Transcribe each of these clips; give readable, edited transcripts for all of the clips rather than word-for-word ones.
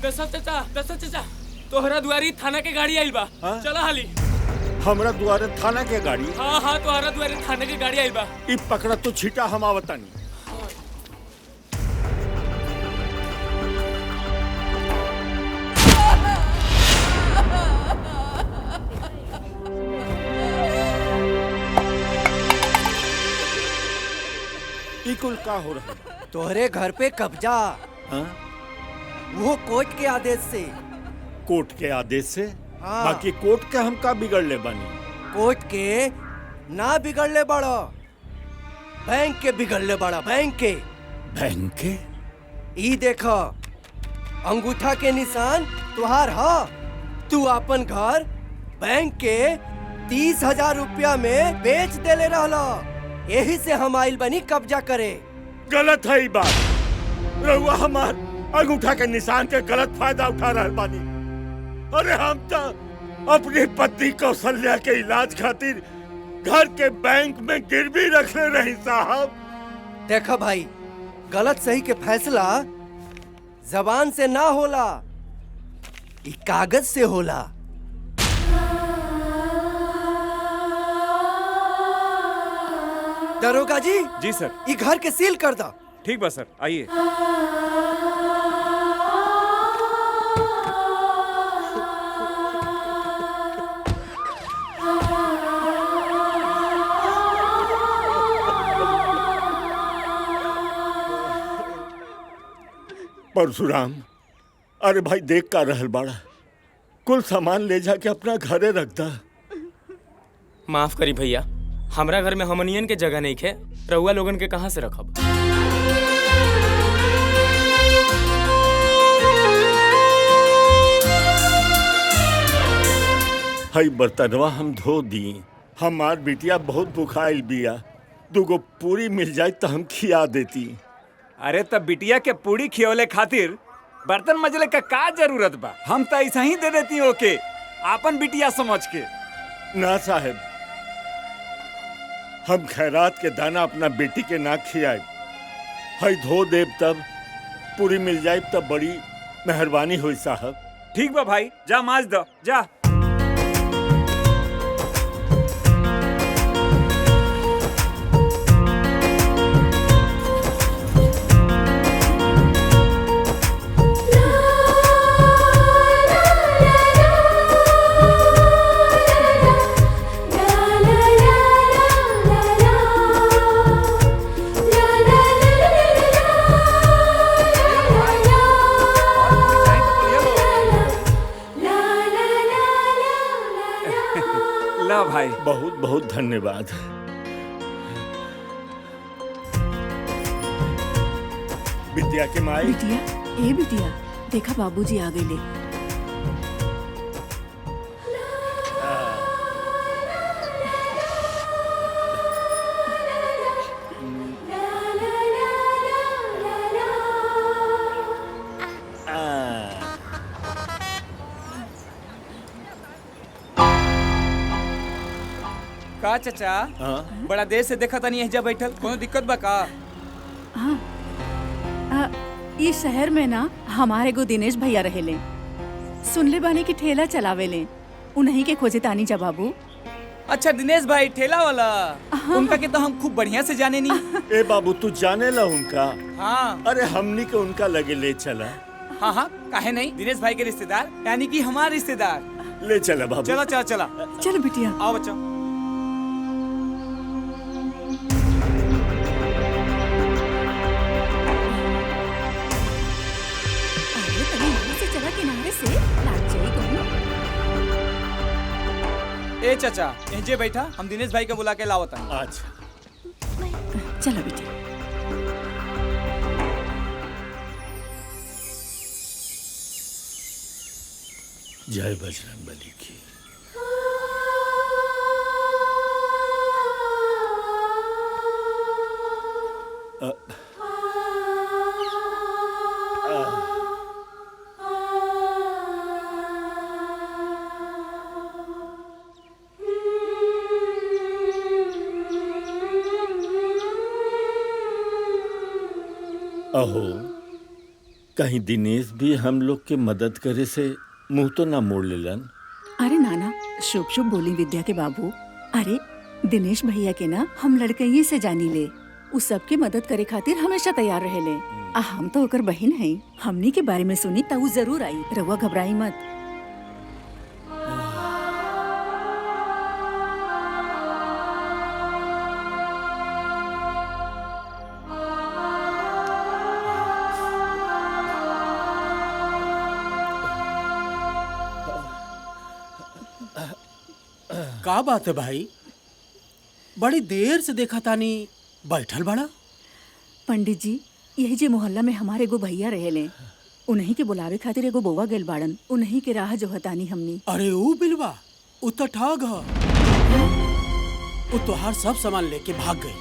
दशरथ चाचा तोहरा दुआरी थाना के गाड़ी आइल बा। चला हाली। हमरा दुआरे थाना के गाड़ी? हाँ तोहरा दुआरे थाना के गाड़ी आइल बा। ई पकड़ा तो छीटा हम आवतानी। ई कुल का हो रहा है? तोहरे घर पे कब्जा। वो कोर्ट के आदेश से। कोर्ट के आदेश से? हाँ। बाकी कोर्ट के हम का बिगड़ ले बानी? कोर्ट के ना बिगड़ले बड़ा, बैंक के बिगड़ले बड़ा, बैंक के। बैंक के? ई देखो अंगूठा के निशान तुहार हा। तू अपन घर बैंक के 30,000 रुपया में बेच देले रहला। यही से हम आइल बनी कब्जा करे। गलत है ये बात। रहुआ हमार अंगूठा के निशान के गलत फायदा उठा रहे बानी। अरे हम तो अपनी पत्नी कौशल्या के इलाज खातिर घर के बैंक में गिरवी रखले रही साहब। देखो भाई, गलत सही के फैसला जबान से ना होला, ई कागज से होला। दरोगा जी। जी सर। ये घर के सील कर दो। ठीक बा सर, आइए। परशुराम, अरे भाई देख का रहल बाड़ा, कुल सामान ले जाके अपना घरे रख दा। माफ करी भैया, हमरा घर में हमनियन के जगह नहीं खे, रउआ लोगन के कहाँ से रखब। हई बर्तनवा हम धो दी। हमार बिटिया बहुत भुखाइल बिया, दूगो पूरी मिल जाए तो हम खिया देती। अरे तब बिटिया के पूरी खियोले खातिर बर्तन मजले का जरूरत बा? हम तो ऐसा ही दे देती ओके, आपन बिटिया समझ के। ना साहब, हम खैरात के दाना अपना बेटी के ना खियाए। हई धो देव तब पूरी मिल जाए तब बड़ी मेहरबानी हुई साहब। ठीक बा भाई, जा माज दो जा। भाई बहुत बहुत धन्यवाद। बिटिया के माई। बिटिया, ए बिटिया, देखा बाबूजी आ गए। का चाचा? बड़ा देर से देखा था नहीं यहाँ बैठल, कोनो दिक्कत बा का? हाँ, इस शहर में ना हमारे गो दिनेश भैया रहेले, सुनले बानी की ठेला चलावेले, उन्हीं के खोजे तानी जा बाबू। अच्छा दिनेश भाई ठेला वाला? उनका के तो हम खूब बढ़िया से जाने नहीं। ए बाबू तू जाने ला उनका? हाँ। अरे हमनी के उनका लगे ले चला। हाँ हाँ काहे नहीं, दिनेश भाई के रिश्तेदार यानी कि हमारे रिश्तेदार। ले चला बाबू। चला चला चला। चलो बिटिया। आओ बच्चा। ए चाचा एजे बैठा, हम दिनेश भाई को बुला के लावता। अच्छा चलो बेटा। जय बजरंगबली की। अहो कहीं दिनेश भी हम लोग के मदद करे से मुंह तो ना मोड़ लेलन। अरे नाना, शुभ शुभ बोली विद्या के बाबू। अरे दिनेश भैया के ना हम लड़कइये से जानी ले, उ सबके मदद करे खातिर हमेशा तैयार रहेले। हम तो ओकर बहिन है, हमनी के बारे में सुनी त उ जरूर आई, रउआ घबराई मत। का बात है भाई, बड़ी देर से देखा तानी बैठल बड़ा। पंडित जी, यही जे मोहल्ला में हमारे एगो भैया रहेले, उन्हीं के बुलावे खातिर एगो बउआ गेल बाड़न, उन्हीं के राह जो हतानी हमनी। अरे ऊ बिलवा, ऊ तो ठग ह। ऊ तोहार सब सामान लेके भाग गई।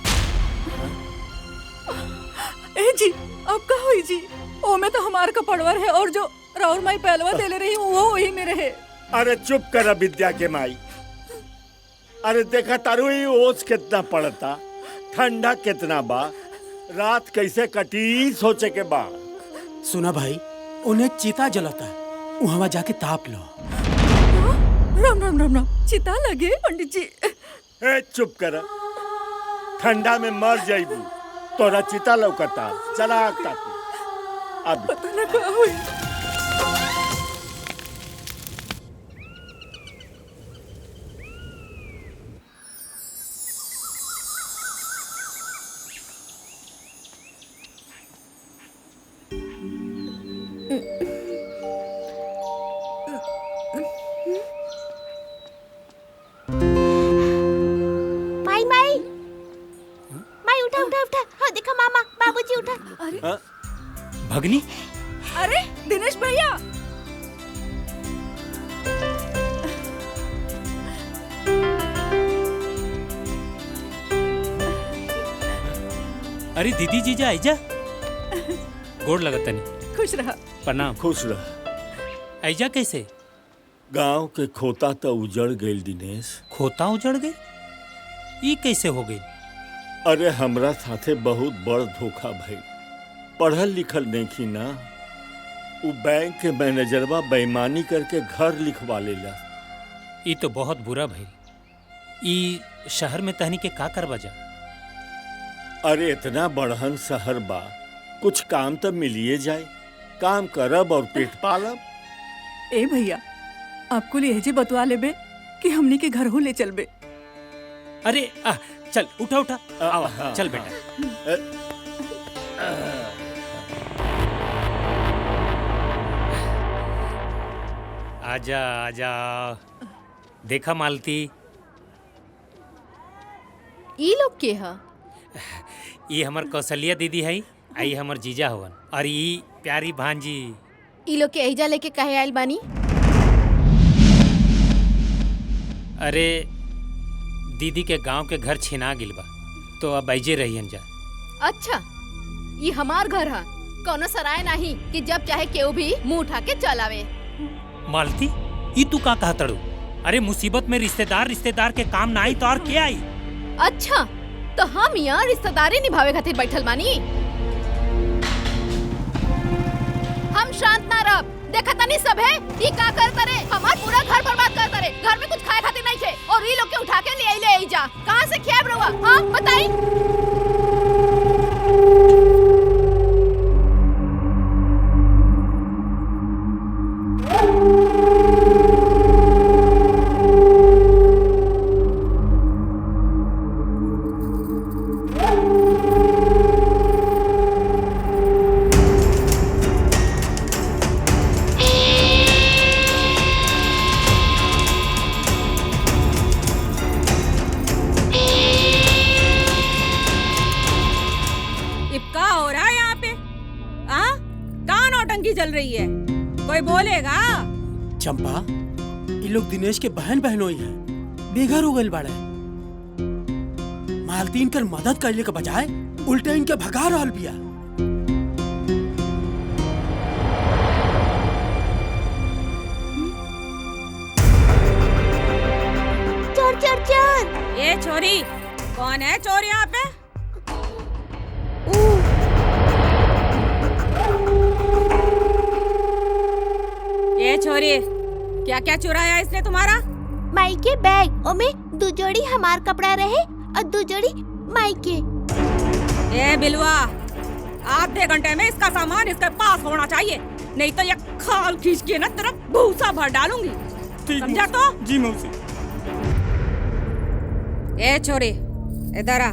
ए जी, अब का होई जी? ओ में तो हमार कपड़वर है, और जो राउर माई पहलवा देले रही वो वही में रहे। अरे चुप कर विद्या के माई। अरे देखा तारू ही ओस कितना पड़ता, ठंडा कितना बा, रात कैसे कटी सोचे के बा। सुना भाई, उन्हें चिता जलता है, वहां जाके ताप लो। राम राम राम राम, चिता लगे पंडित जी। ए चुप कर, ठंडा में मर जाइबू, तोरा चिता लौकता, चला आग तापी। अब पता ना का हुई। भगनी, अरे दिनेश भैया, अरे दीदी जीजा आइजा, गोड़ लगत तनी। खुश रहा। प्रणाम। खुश रह। आइजा कैसे? गांव के खोता तो उजड़ गई दिनेश। खोता उजड़ गई? ई कैसे हो गई? अरे हमरा साथे बहुत बड़ धोखा भई। पढ़ल लिखल नहीं की ना, उ बैंक के मैनेजरवा बेईमानी करके घर लिखवा लेला। ई तो बहुत बुरा भई। ई शहर में तहनी के का करवा जा? अरे इतना बड़हन शहर बा, कुछ काम तो मिलिए जाए, काम करब और पेट पालब। ए भैया, आपको लिए जे बतवा लेबे कि हमनी के घर हो ले चलबे। अरे चल उठा उठा, आओ चल बेटा। आजा आजा। देखा मालती, ई लोग के हा? ये हमर कौशल्या दीदी है, आई हमर जीजा हवन, और ई प्यारी भांजी। ई लोग के एहिजा लेके काहे आइल बानी? अरे दीदी के गांव के घर छिना गिल बा, तो अब ऐजे रहियन जा। अच्छा, ये हमार घर हा, कोनो सराय नहीं कि जब चाहे केहू भी मुंह उठा के चल आवे। मालती, ई तू का कहतड़ू? अरे मुसीबत में रिश्तेदार के काम ना आई तो और क्या आई? अच्छा, तो हम यहाँ रिश्तेदारी निभावे खातिर बैठल बानी। हम शांत ना रह, देखा तनी सब है ई का करता रे, हमार पूरा घर बर्बाद करता रे। घर में कुछ खाए खातिर नहीं थे, और ई लोग के उठा के ले आई जा। कहाँ से खेब रहुआ? हाँ बताई। चल रही है, कोई बोलेगा? चंपा, ये लोग दिनेश के बहन बहनोई है, बेघर हो गए बाड़े। मालती इनकर मदद करने के बजाय उल्टे इनके भगा रहल बिया। चोर चोर चोर। ये छोरी, कौन है चोर यहाँ पे? ए छोरी, क्या क्या चुराया इसने तुम्हारा? माई के बैग ओमे 2 जोड़ी हमार कपड़ा रहे और 2 जोड़ी माई के। ए बिलवा, आधे घंटे में इसका सामान इसके पास होना चाहिए, नहीं तो ये खाल खींच के ना तेरा भूसा भर डालूंगी। समझा तो? जी मौसी। ए छोरी, इधर आ।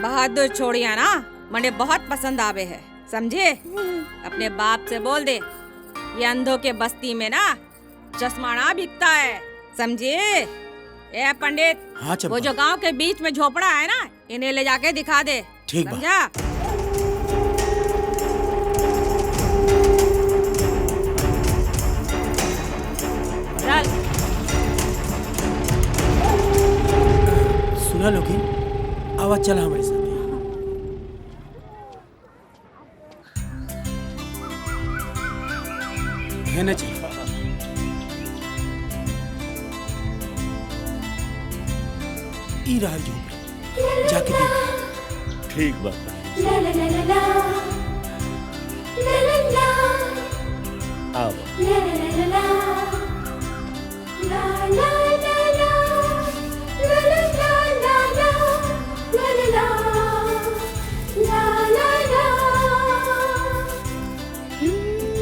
बहादुर छोड़िया ना मने बहुत पसंद आवे है, समझे? अपने बाप से बोल दे, ये अंधों के बस्ती में ना चश्माना बिकता है, समझे? ए पंडित, हाँ चंपा। वो जो गांव के बीच में झोपड़ा है ना, इन्हें ले जाके दिखा दे, ठीक बा। समझा? चल। सुना लोगी, आवाज चला हमारे साथ। है ना चल। ई रहल झोपड़ी, जाके देख। ठीक बात आओ।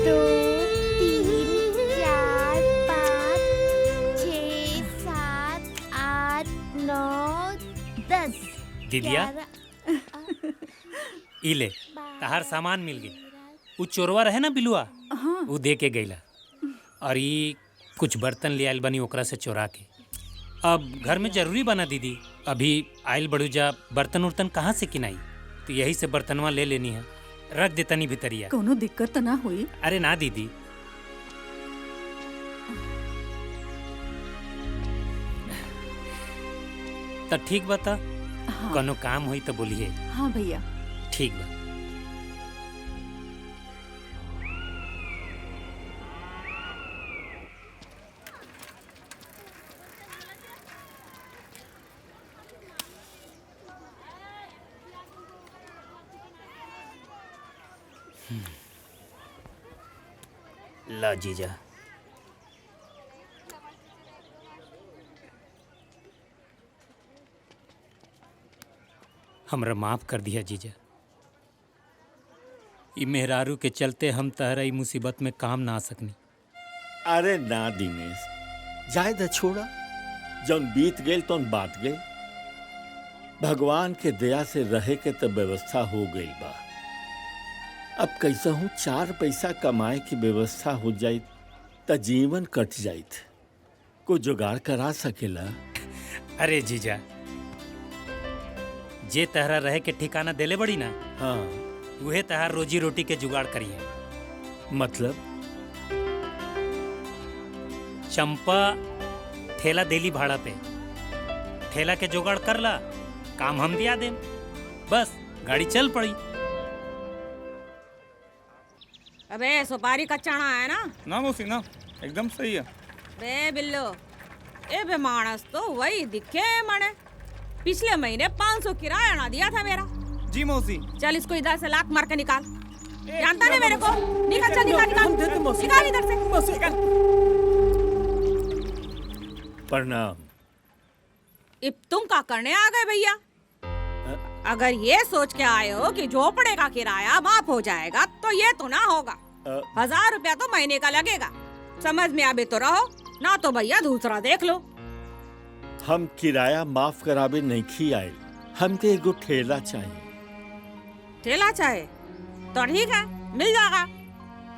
दो, 3, 4, 5, 6, 7, 8, 9, 10। दीदिया, ई ले तहार सामान मिल गई। उ चोरवा रहे ना बिलुआ, वो दे के गईला। और ये कुछ बर्तन ले आयल बनी ओकरा से चोरा के। अब घर में जरूरी बना दीदी, अभी आयल बड़ूजा बर्तन उर्तन कहाँ से किनाई, तो यही से बर्तनवा ले लेनी है, रख देतनी भितरिया। कोनो दिक्कत तो ना हुई? अरे ना दीदी, तो ठीक बता। हाँ, कोनो काम हुई तो बोलिए। हाँ भैया। ठीक बा। ला जीजा, हमरा माफ कर दिया जीजा। ई मेहरारू के चलते हम तहरा ई मुसीबत में काम ना आ सकनी। अरे ना दिनेश, जाए द छोड़ा, जौन बीत गेल तौन बात गई। भगवान के दया से रहे के तो व्यवस्था हो गई बा। अब कैसा हूँ 4 पैसा कमाए की व्यवस्था हो जाई त जीवन कट जाइत। को जुगाड़ करा सकेला? अरे जीजा, जे तहरा रहे के ठिकाना देले बड़ी ना, हाँ। वहे तहार रोजी रोटी के जुगाड़ करिए। मतलब? चंपा ठेला देली भाड़ा पे, ठेला के जुगाड़ कर ला, काम हम दिया दें, बस गाड़ी चल पड़ी। अबे सुपारी का चना है ना? ना मौसी ना, एकदम सही है। बे बिल्लो, ए बे मानस तो वही दिखे मने। पिछले महीने 500 किराया ना दिया था मेरा। जी मौसी। चल इसको इधर से लात मार के निकाल। जानता नहीं मेरे को? निकाल, चल निकाल, निकाल, निकाल इधर से। प्रणाम। अब तुम क्या करने आ गए भैया? अगर ये सोच के आए हो कि झोपड़े का किराया माफ हो जाएगा तो ये तो ना होगा। 1000 रुपया तो महीने का लगेगा। समझ में आवे तो रहो, ना तो भैया दूसरा देख लो। हम किराया माफ करावे नहीं आए, हमके एगो ठेला चाहिए। ठेला चाहे तो ठीक है, मिल जाएगा,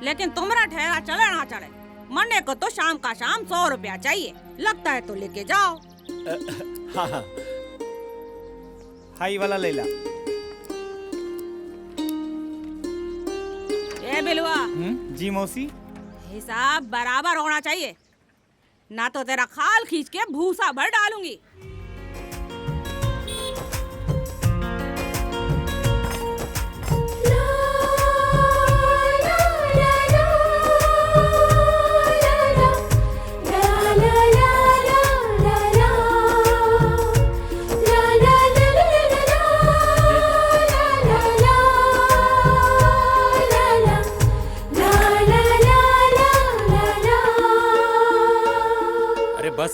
लेकिन तुम्हारा ठेला चले ना चले, मरने को तो शाम का शाम 100 रुपया चाहिए। लगता है तो लेके जाओ। हाँ हाँ, हाई वाला ले ला। ए बिलवा, जी मौसी। हिसाब बराबर होना चाहिए, ना तो तेरा खाल खींच के भूसा भर डालूंगी।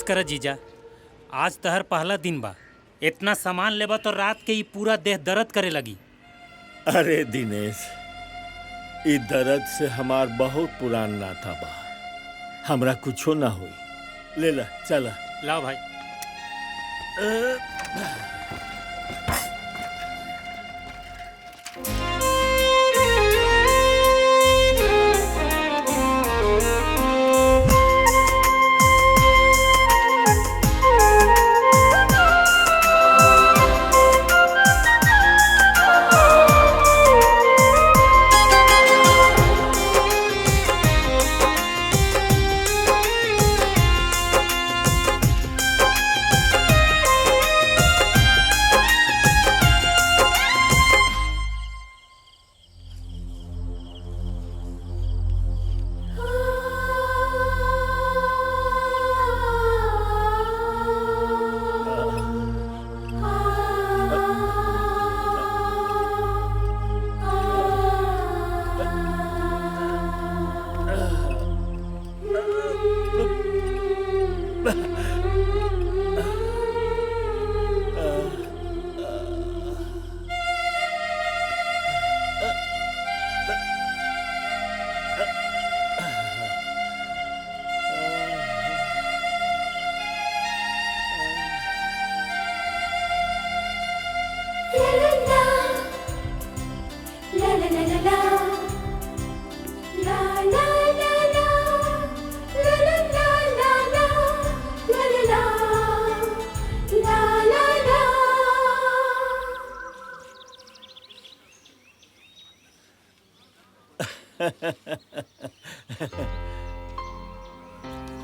बस कर जीजा, आज तहर पहला दिन बा। इतना सामान लेबा तो रात के ही पूरा देह दर्द करे लगी। अरे दिनेश, ई दर्द से हमार बहुत पुरान नाता बा, हमरा कुछो ना होई। ले ला, चला। लाओ भाई।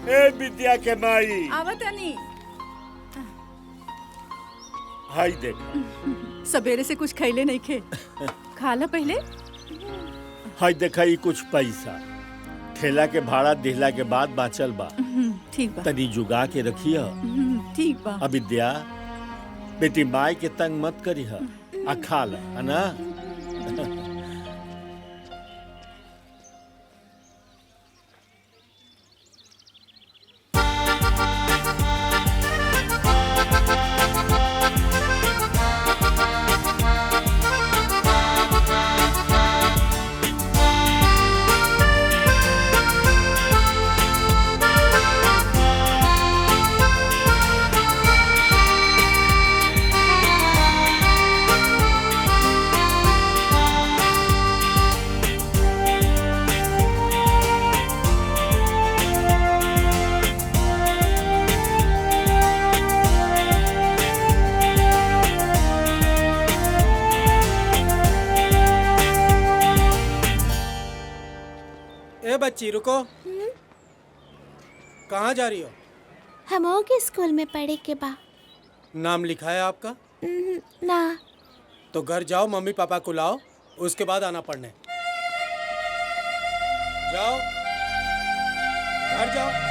ए विद्या के माई, आवतनी। हाय देख, सवेरे से कुछ खैले नहीं खे, खाला पहले। हाय देखा, ई कुछ पैसा ठेला के भाड़ा दिहला के बाद बाचल बा। ठीक बा। तनी जुगा के रखिया। ठीक बा। अब विद्या बेटी, माई के तंग मत करी है, आ खा ला, है ना? ए बच्ची रुको। कहाँ जा रही हो? हमों के स्कूल में पढ़े के बा। नाम लिखा है आपका? ना। तो घर जाओ, मम्मी पापा को लाओ, उसके बाद आना पढ़ने। जाओ, घर जाओ।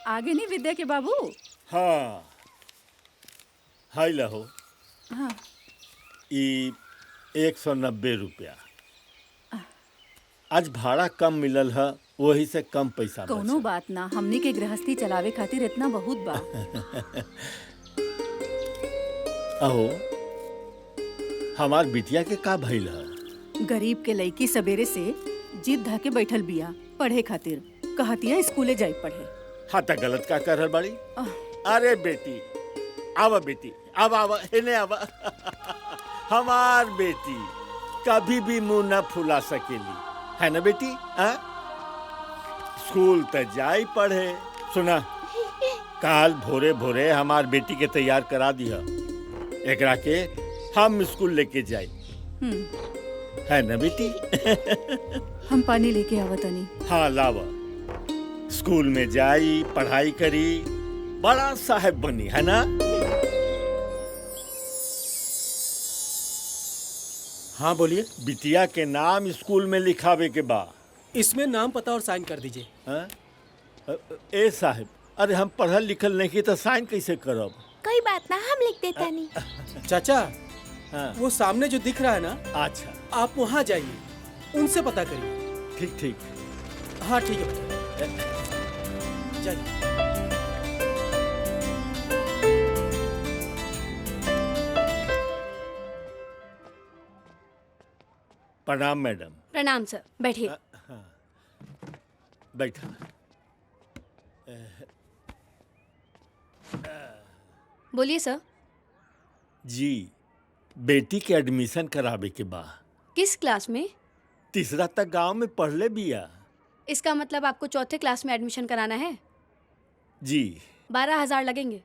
आगे नहीं विद्या के बाबू? हाँ, हाय लहो। हाँ। ई 190 रुपया। आज भाड़ा कम मिलल है, वही से कम पैसा कोनो बात ना, हमनी के गृहस्थी चलावे खातिर इतना बहुत बा। अहो, हमार बिटिया के का भइल है? गरीब के लड़की सवेरे से जिद धा के बैठल बिया पढ़े खातिर, कहतिया स्कूले जाई पढ़े। हाँ, तो गलत का कर रहल बाड़ी? अरे बेटी, आवा बेटी, आवा इन्हें आवा। हमार बेटी कभी भी मुंह न फुला सकेली, है ना बेटी? स्कूल तो जाई पढ़े। सुना, काल भोरे भोरे हमार बेटी के तैयार करा दिया, एकरा के हम स्कूल लेके जाई, है ना बेटी? हम पानी लेके आवतनी। हाँ, लावा। स्कूल में जाई, पढ़ाई करी, बड़ा साहब बनी, है ना? हाँ बोलिए। बिटिया के नाम स्कूल में लिखावे के बा। इसमें नाम, पता और साइन कर दीजिए। ए साहब, अरे हम पढ़ल लिखल नहीं की तो साइन कैसे करब? कोई बात ना, हम लिख देता नहीं। चाचा, हाँ। वो सामने जो दिख रहा है ना, अच्छा, आप वहाँ जाइए, उनसे पता करिए। ठीक ठीक। हाँ ठीक है बेटा, जाइए। प्रणाम मैडम। प्रणाम सर, बैठिए। बैठा। बोलिए सर। जी, बेटी के एडमिशन करावे के बा। किस क्लास में? तीसरा तक गांव में पढ़ ले बिया। इसका मतलब आपको चौथे क्लास में एडमिशन कराना है? जी। 12,000 लगेंगे।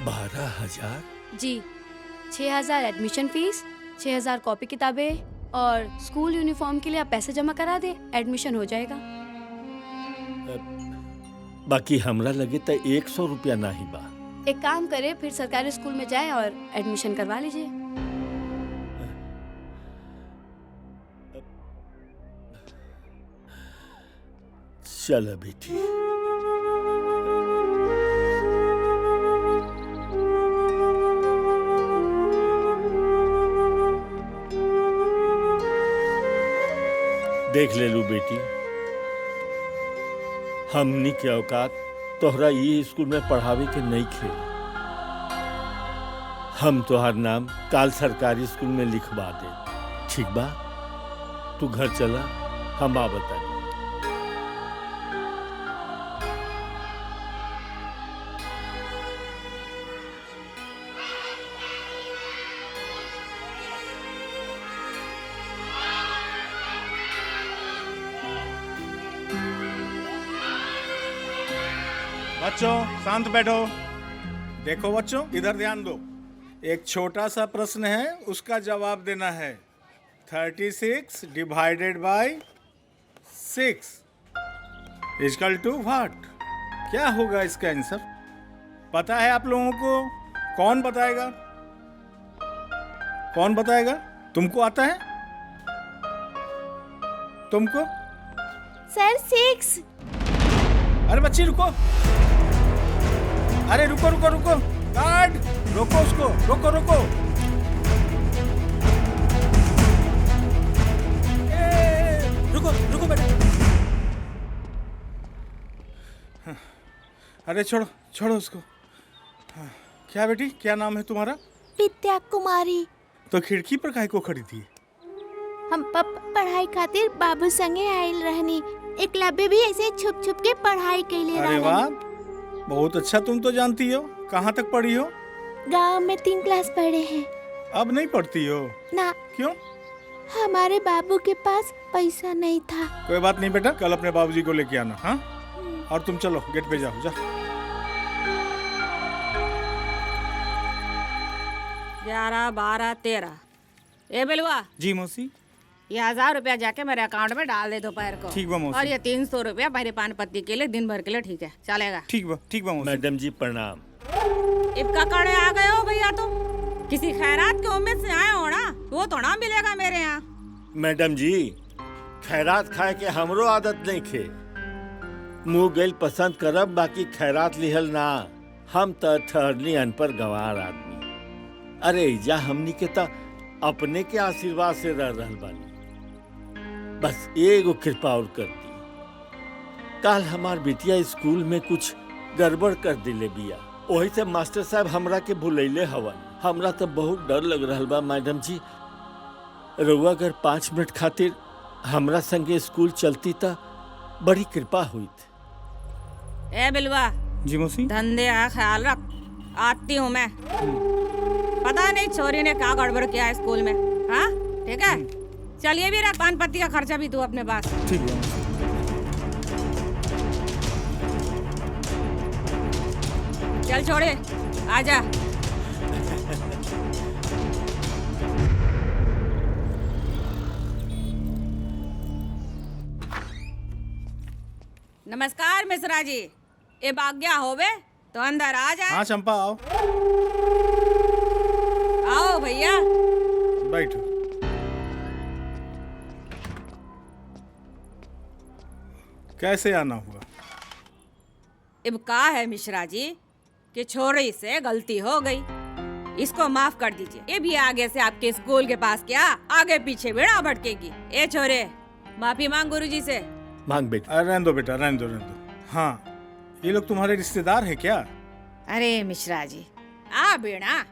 12,000? जी, 6,000 एडमिशन फीस, 6,000 कॉपी किताबें और स्कूल यूनिफॉर्म के लिए आप पैसे जमा करा दे, एडमिशन हो जाएगा। बाकी हमरा लगे तो 100 रुपया नहीं बा। एक काम करे, फिर सरकारी स्कूल में जाए और एडमिशन करवा लीजिए। चल बेटी। देख ले लू बेटी, हमनी के औकात तोहरा ये स्कूल में पढ़ावे के नहीं खे। हम तोहार नाम काल सरकारी स्कूल में लिखवा दे, ठीक बा? तू घर चला, हम आ बता। बच्चों शांत बैठो। देखो बच्चों, इधर ध्यान दो। एक छोटा सा प्रश्न है, उसका जवाब देना है। 36 divided by 6 equal to what? क्या होगा इसका आंसर? पता है आप लोगों को? कौन बताएगा? कौन बताएगा? तुमको आता है? तुमको? सर 6। अरे बच्ची रुको, अरे रुको रुको रुको, गार्ड रोको उसको, रोको रोको। रुको रुको बेटा। अरे छोड़ो छोड़ो उसको। क्या बेटी, क्या नाम है तुम्हारा? विद्या कुमारी। तो खिड़की पर काहे को खड़ी थी? हम पढ़ाई खातिर बाबू संगे आयल रहनी। एकलव्य भी ऐसे छुप छुप के पढ़ाई कैले अरे वाह, बहुत अच्छा। तुम तो जानती हो। कहाँ तक पढ़ी हो? गांव में 3 क्लास पढ़े हैं। अब नहीं पढ़ती हो? ना। क्यों? हमारे बाबू के पास पैसा नहीं था। कोई बात नहीं बेटा, कल अपने बाबूजी को लेके आना। हाँ, और तुम चलो गेट पे जाओ। जा 11, 12, 13। ए बिलवा जी मौसी। ये 1,000 रुपया जाके मेरे अकाउंट में डाल दे दोपहर को। ठीक बा मौसी। और ये 300 रुपया मेरे पान पत्ती के लिए दिन भर के लिए, ठीक है? चलेगा? ठीक बा मौसी। मैडम जी प्रणाम। इबका करने आ गए हो भैया? तुम किसी खैरात की उम्मीद से आए हो ना? वो तो ना मिलेगा मेरे यहाँ। मैडम जी, खैरात खाए के हमरो आदत नहीं खे। मुँह गैल पसंद करब, बाकी खैरात लिहल ना। हम तो ठहरनी अनपढ़ गंवार आदमी। अरे जा हमनी के तो अपने के आशीर्वाद से रह रहल बानी। बस एगो कृपा और कर दी। कल हमार बिटिया स्कूल में कुछ गड़बड़ कर दिले बिया, वही से मास्टर साहब हमरा के भुलैले हवन। हमरा तो बहुत डर लग रहल बा मैडम जी। रउआ अगर 5 मिनट खातिर हमरा संगे स्कूल चलती तो बड़ी कृपा हुईत। ए बिलवा जी मौसी। धंधे का ख्याल रख, आती हूँ मैं। पता नहीं छोरी ने क्या गड़बड़ किया है स्कूल में। हाँ ठीक है, चलिए भी रख पान पत्ती का खर्चा भी तू अपने पास। ठीक है। चल छोड़े, आजा। नमस्कार मिश्रा जी, ये भाग्या होवे तो अंदर आ जाए। हाँ चंपा आओ। आओ भैया बैठो। कैसे आना हुआ? अब का है मिश्रा जी, कि छोरी से गलती हो गई, इसको माफ कर दीजिए। ये भी आगे से आपके स्कूल के पास क्या आगे पीछे बेड़ा भटकेगी। ए छोरे, माफी मांग गुरुजी से। मांग बेटा। रहने दो बेटा, रहने दो, रहने दो। हाँ, ये लोग तुम्हारे रिश्तेदार हैं क्या? अरे मिश्रा जी, आप बेड़ा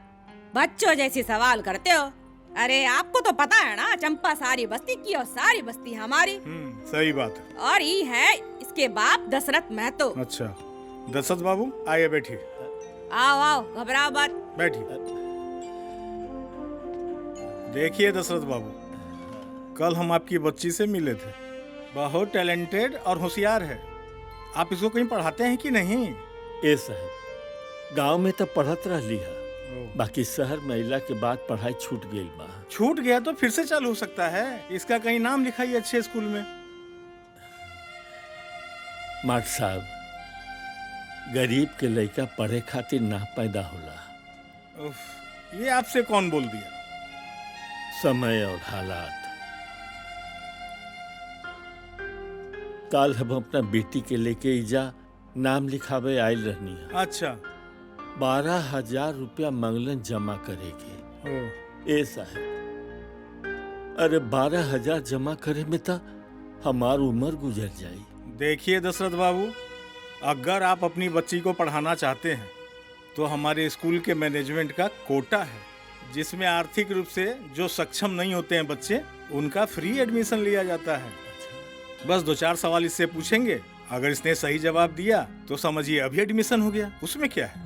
बच्चों जैसी सवाल करते हो। अरे आपको तो पता है ना, चंपा सारी बस्ती की और सारी बस्ती हमारी। सही बात है। और ये है इसके बाप दशरथ महतो। अच्छा, दशरथ बाबू आइए, बैठिए। आओ आओ, घबराओ मत, बैठिए। देखिए दशरथ बाबू, कल हम आपकी बच्ची से मिले थे। बहुत टैलेंटेड और होशियार है। आप इसको कहीं पढ़ाते हैं कि नहीं? ए साहब, गांव में तो पढ़त रहली है, बाकी शहर में अइला के बाद पढ़ाई छूट गई बा। छूट गया तो फिर से चालू हो सकता है। इसका कहीं नाम लिखाइए अच्छे स्कूल में। माट साहब, गरीब के लड़का पढ़े खातिर ना पैदा होला। उफ, ये आपसे कौन बोल दिया? समय और हालात। कल हम अपना बेटी के लेके इजा नाम लिखावे आयल रहनी है। अच्छा, 12,000 रुपया मंगलन जमा करेगी। ए साहब, अरे 12,000 जमा करे में तो हमार उम्र गुजर जाई। देखिए दशरथ बाबू, अगर आप अपनी बच्ची को पढ़ाना चाहते हैं तो हमारे स्कूल के मैनेजमेंट का कोटा है, जिसमें आर्थिक रूप से जो सक्षम नहीं होते हैं बच्चे, उनका फ्री एडमिशन लिया जाता है। बस 2-4 सवाल इससे पूछेंगे, अगर इसने सही जवाब दिया तो समझिए अभी एडमिशन हो गया। उसमें क्या है?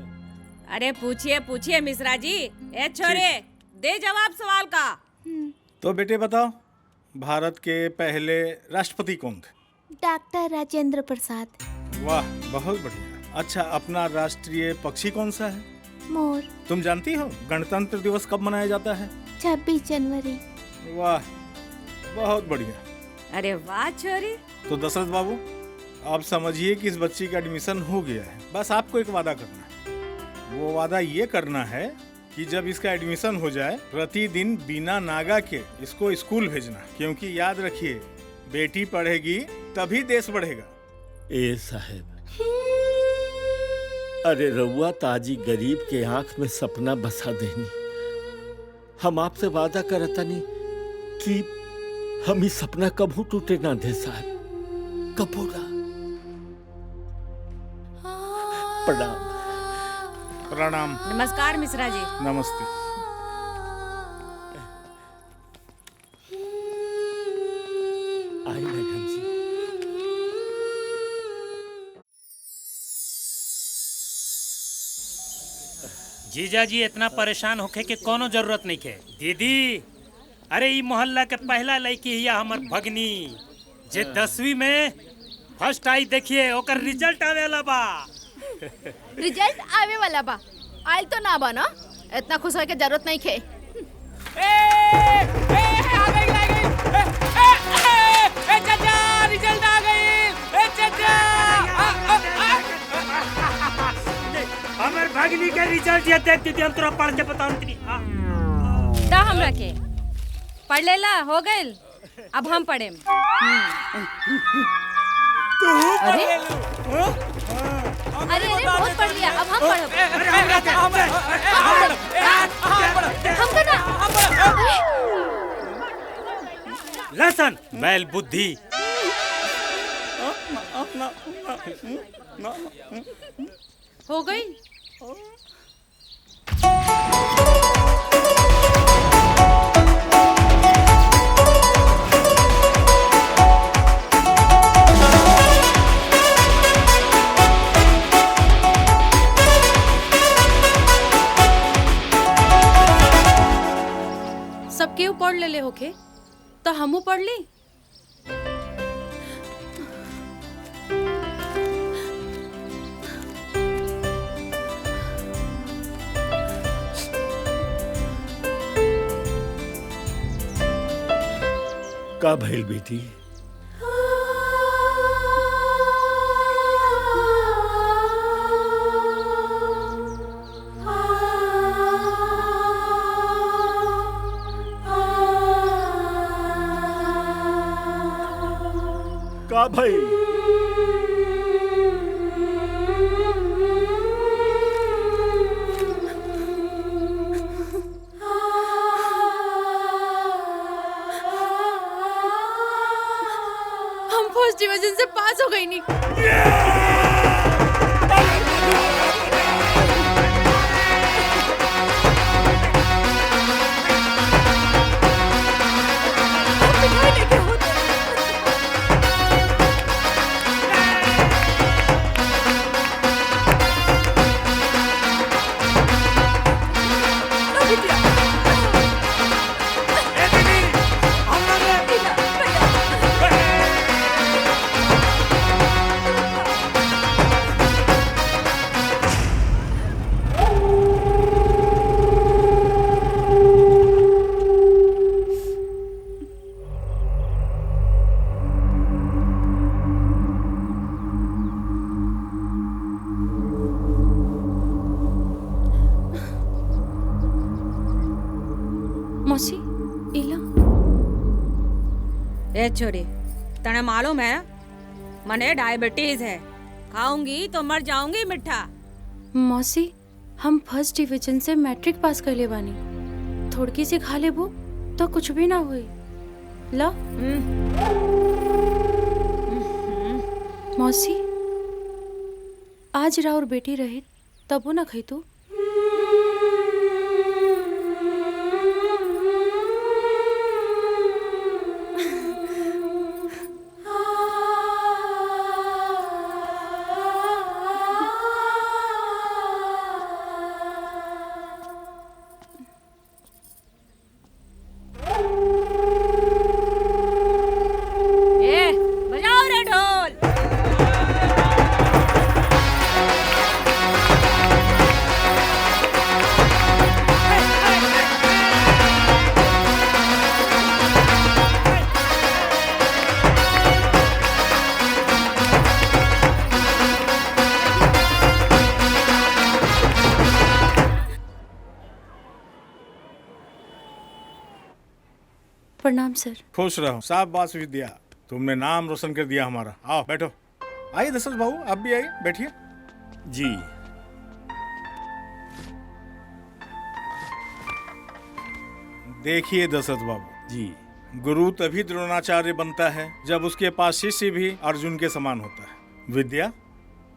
अरे पूछिए पूछिए मिश्रा जी। ए छोरे, दे जवाब सवाल का। तो बेटे बताओ, भारत के पहले राष्ट्रपति कौन थे? डॉक्टर राजेंद्र प्रसाद। वाह, बहुत बढ़िया। अच्छा, अपना राष्ट्रीय पक्षी कौन सा है? मोर। तुम जानती हो गणतंत्र दिवस कब मनाया जाता है? 26 जनवरी। वाह, बहुत बढ़िया। अरे वाह छोरी। तो दशरथ बाबू, आप समझिए कि इस बच्ची का एडमिशन हो गया है। बस आपको एक वादा करना है। वो वादा ये करना है कि जब इसका एडमिशन हो जाए, प्रतिदिन बिना नागा के इसको स्कूल भेजना, क्योंकि याद रखिए, बेटी पढ़ेगी तभी देश बढ़ेगा। ए साहब, अरे रउआ ताजी गरीब के आंख में सपना बसा देनी। हम आपसे वादा करतनी कि हम ही सपना कबू टूटे ना दे साहब, कबू ना। प्रणाम। प्रणाम। नमस्कार मिश्रा जी। नमस्ते। आई मैडम जी। जीजा जी इतना परेशान होके के कोनो जरूरत नहीं के। दीदी, अरे ई मोहल्ला के पहला लड़की हिया हमर भगनी, जे 10वीं में फर्स्ट आई। देखिए ओकर रिजल्ट आवे वाला बा। रिजल्ट आवे वाला बा, आइल तो ना बा ना, इतना खुश होए के जरूरत नहीं खे। रिजल्ट आ गई। हमर भगनी के रिजल्ट ये देख दीदी, हम तोरा पढ़ के बताऊं तनी। दा हमरा के पढ़ लेला, हो गइल। अब हम पढ़ेम। अरे अरे बहुत पढ़ लिया, अब हम पढ़ब। हम ना लसन बैल बुद्धि। हो गई। सब केहू पढ़ ले होके तो हमू पढ़ ली। का भइल बेटी? का भइल? फर्स्ट डिवीजन से पास हो गई नहीं। मौसी इला ए छोरी, तने मालूम है मने डायबिटीज है, खाऊंगी तो मर जाऊंगी मिठा। मौसी हम फर्स्ट डिवीजन से मैट्रिक पास कर ले बानी, थोड़की सी खा लेबो तो कुछ भी ना हुई। ला मौसी आज राउर बेटी रही तबो ना खई तू। बजाओ रे ढोल। प्रणाम सर। खुश रहो। शाबाश विद्या, तुमने नाम रोशन कर दिया हमारा। आओ बैठो। आइए दशरथ बाबू, आप भी आइए, बैठिए। जी देखिए दशरथ बाबू जी, गुरु तभी द्रोणाचार्य बनता है जब उसके पास शिष्य भी अर्जुन के समान होता है। विद्या,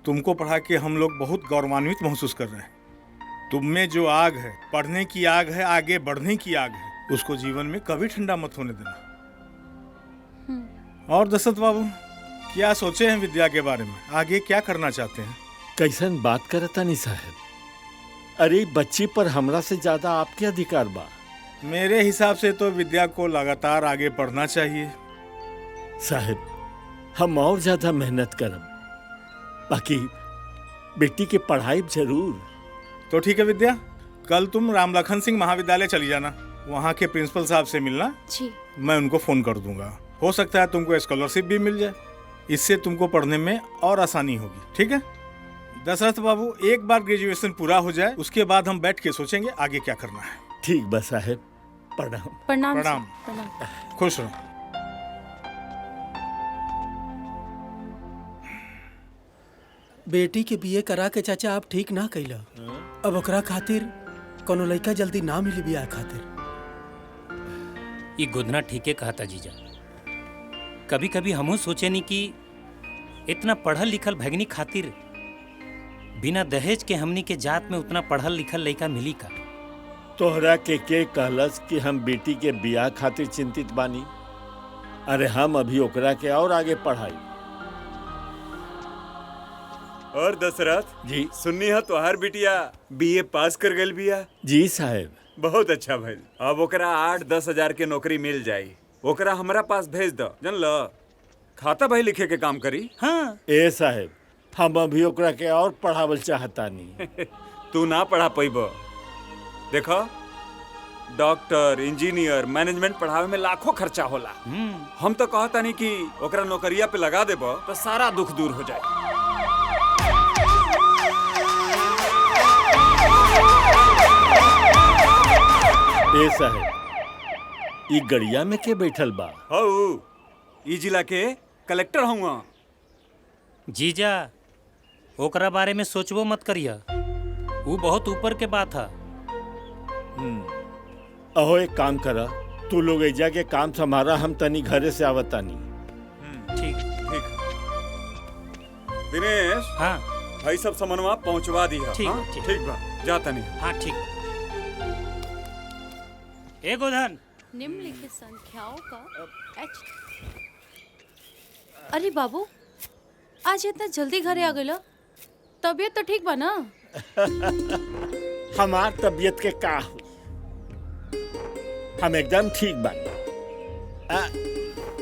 तुमको पढ़ा के हम लोग बहुत गौरवान्वित महसूस कर रहे हैं। तुम में जो आग है, पढ़ने की आग है, आगे बढ़ने की आग है, उसको जीवन में कभी ठंडा मत होने देना। और दशरथ बाबू, क्या सोचे हैं विद्या के बारे में? आगे क्या करना चाहते हैं? कैसन बात करता नहीं साहब? अरे बच्ची पर हमरा से ज्यादा आपके अधिकार बा। मेरे हिसाब से तो विद्या को लगातार आगे पढ़ना चाहिए। साहब, हम और ज्यादा मेहनत करब, बाकी बेटी के पढ़ाई जरूर। तो ठीक है विद्या, कल तुम राम लखन सिंह महाविद्यालय चली जाना, वहाँ के प्रिंसिपल साहब से मिलना। जी। मैं उनको फोन कर दूंगा, हो सकता है तुमको स्कॉलरशिप भी मिल जाए, इससे तुमको पढ़ने में और आसानी होगी। ठीक है दशरथ बाबू, एक बार ग्रेजुएशन पूरा हो जाए उसके बाद हम बैठ के सोचेंगे आगे क्या करना है। ठीक बस साहब, प्रणाम। प्रणाम प्रणाम। प्रणाम। खुश रहो। बेटी के बीए करा के चाचा आप ठीक ना कैला, अब ओकरा खातिर कोनो लड़का जल्दी ना मिली बियाह खातिर। ये गुदना ठीके कहता जीजा। कभी कभी हमहू सोचे नहीं कि इतना पढ़ल लिखल भगनी खातिर बिना दहेज के हमनी के जात में उतना पढ़ल लिखल लड़का मिली का? तोहरा के कहलस कि हम बेटी के बियाह खातिर चिंतित बानी? अरे हम अभी ओकरा के और आगे पढ़ाई। और दशरथ जी, सुननी है तोहार बिटिया बीए पास कर गई बिया? जी साहब। बहुत अच्छा भइल। अब ओकरा 8-10 हजार के नौकरी मिल जाई। ओकरा हमरा पास भेज दो, जानल? खाता भाई लिखे के काम करी। हाँ ए साहब, हम अभी ओकरा के और पढ़ावल चाहतानी। तू ना पढ़ा पैब। देखो, डॉक्टर, इंजीनियर, मैनेजमेंट पढ़ावे में लाखों खर्चा होला। हम तो कहता नहीं कि ओकरा नौकरिया पे लगा देबो तो सारा दुख दूर हो जाए। ए साहब, ई गड़िया में के बैठल बा? हऊ, ई जिला के कलेक्टर हूँ। जीजा, ओकरा बारे में सोचबो मत करिया, वो बहुत ऊपर के बात है। अहो एक काम करा, तू लोग एजा के काम संभारा, हम तनी घरे से आवतानी। ठीक ठीक। दिनेश। हाँ भाई सब सामानवा पहुंचवा दी है। ठीक हाँ? ठीक। ठीक बा, जाता नहीं। हाँ ठीक। ए गोधन, निम्नलिखित संख्याओं का एच। अरे बाबू, आज इतना जल्दी घरे आ गइला? तबीयत तो ठीक बा ना? हमार तबीयत के का हो, हम एकदम ठीक बानी।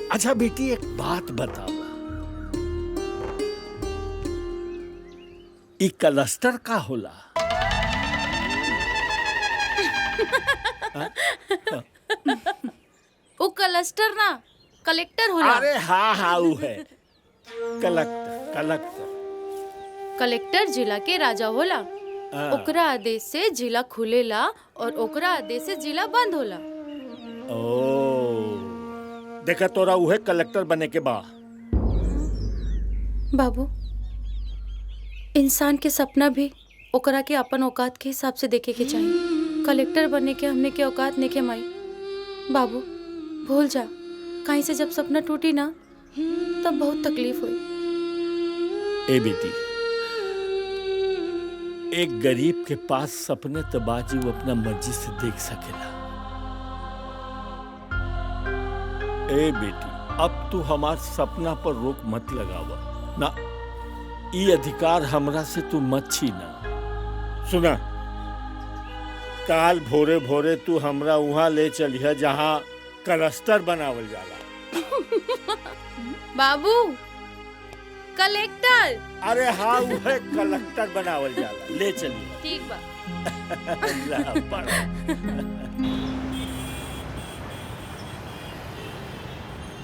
अच्छा बेटी, एक बात बताओ, ई क्लस्टर का होला? वो क्लस्टर ना, कलेक्टर होला। अरे हाँ हाँ, वो है कलेक्टर। कलेक्टर कलेक्टर जिला के राजा होला। ओकरा आदेश से जिला खुलेला और ओकरा आदेश से जिला बंद होला। ओ, देखा तोरा उहे कलेक्टर बने के बा। बाबू, इंसान के सपना भी ओकरा के अपन औकात के हिसाब से देखे के चाहिए। कलेक्टर बनने के हमने के औकात नहीं के माई। बाबू भूल जा, कहीं से जब सपना टूटी ना तब बहुत तकलीफ हुई। ए बेटी, एक गरीब के पास सपने तबाजी वो अपना मर्जी से देख सकेला। ए बेटी, अब तू हमार सपना पर रोक मत लगावा ना, ये अधिकार हमरा से तू मत छीना। सुना, काल भोरे भोरे तू हमरा वहां ले चलिया जहां क्लस्टर बनावल जाला। बाबू, कलेक्टर। अरे हाँ, वो है कलेक्टर बनावल जाला, ले चलिए। ठीक बा।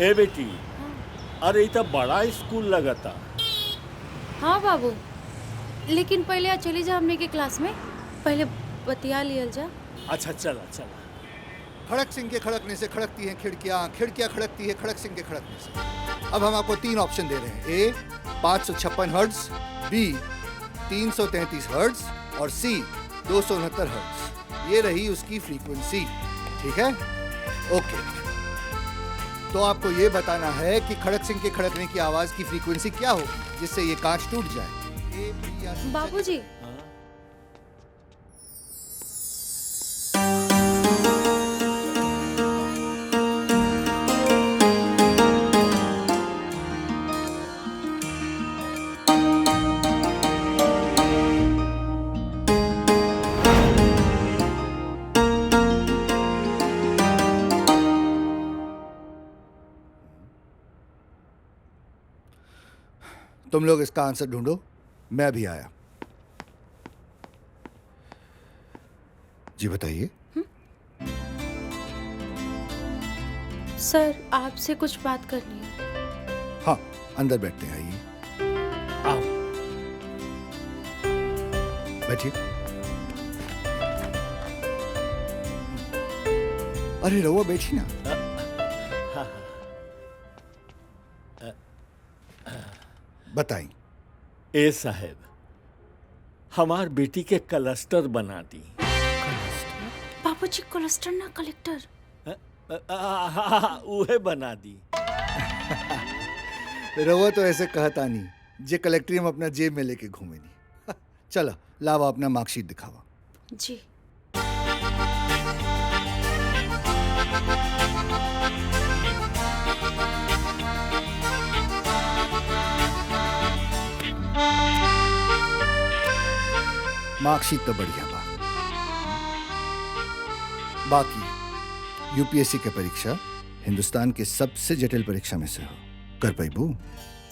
ए बेटी, अरे ये तो बड़ा स्कूल लगता। हाँ बाबू, लेकिन पहले आ चली जा हमने के क्लास में, पहले बतिया लियल जा। अच्छा चला चला। खड़क सिंह के खड़कने से खड़कती हैं खिड़कियां, खिड़कियां खड़कती है खड़क सिंह के खड़कने से। अब हम आपको 3 ऑप्शन दे रहे हैं। ए 556 हर्ट्ज, बी 333 हर्ट्ज और सी 269 हर्ट्ज। ये रही उसकी फ्रीक्वेंसी। ठीक है, ओके। तो आपको ये बताना है कि खड़क सिंह के खड़कने की आवाज की फ्रीक्वेंसी क्या हो जिससे ये कांच टूट जाए। बाबूजी, तुम लोग इसका आंसर ढूंढो, मैं भी आया। जी बताइए। सर आपसे कुछ बात करनी है। हाँ, अंदर बैठते हैं, आइए। आओ, बैठिए। अरे रहुआ बैठी ना। बताई। ए साहब, हमार बेटी के क्लस्टर बना दी। बाबूजी, क्लस्टर ना कलेक्टर। उहे बना दी। रहुआ तो ऐसे कहता नहीं, जे कलेक्ट्री हम अपना जेब में लेके घूमे नहीं। चलो लावा अपना मार्कशीट दिखावा। जी। मार्कशीट तो बढ़िया बा। बाकी यूपीएससी के परीक्षा हिंदुस्तान के सबसे जटिल परीक्षा में से हो, कर पाइबू?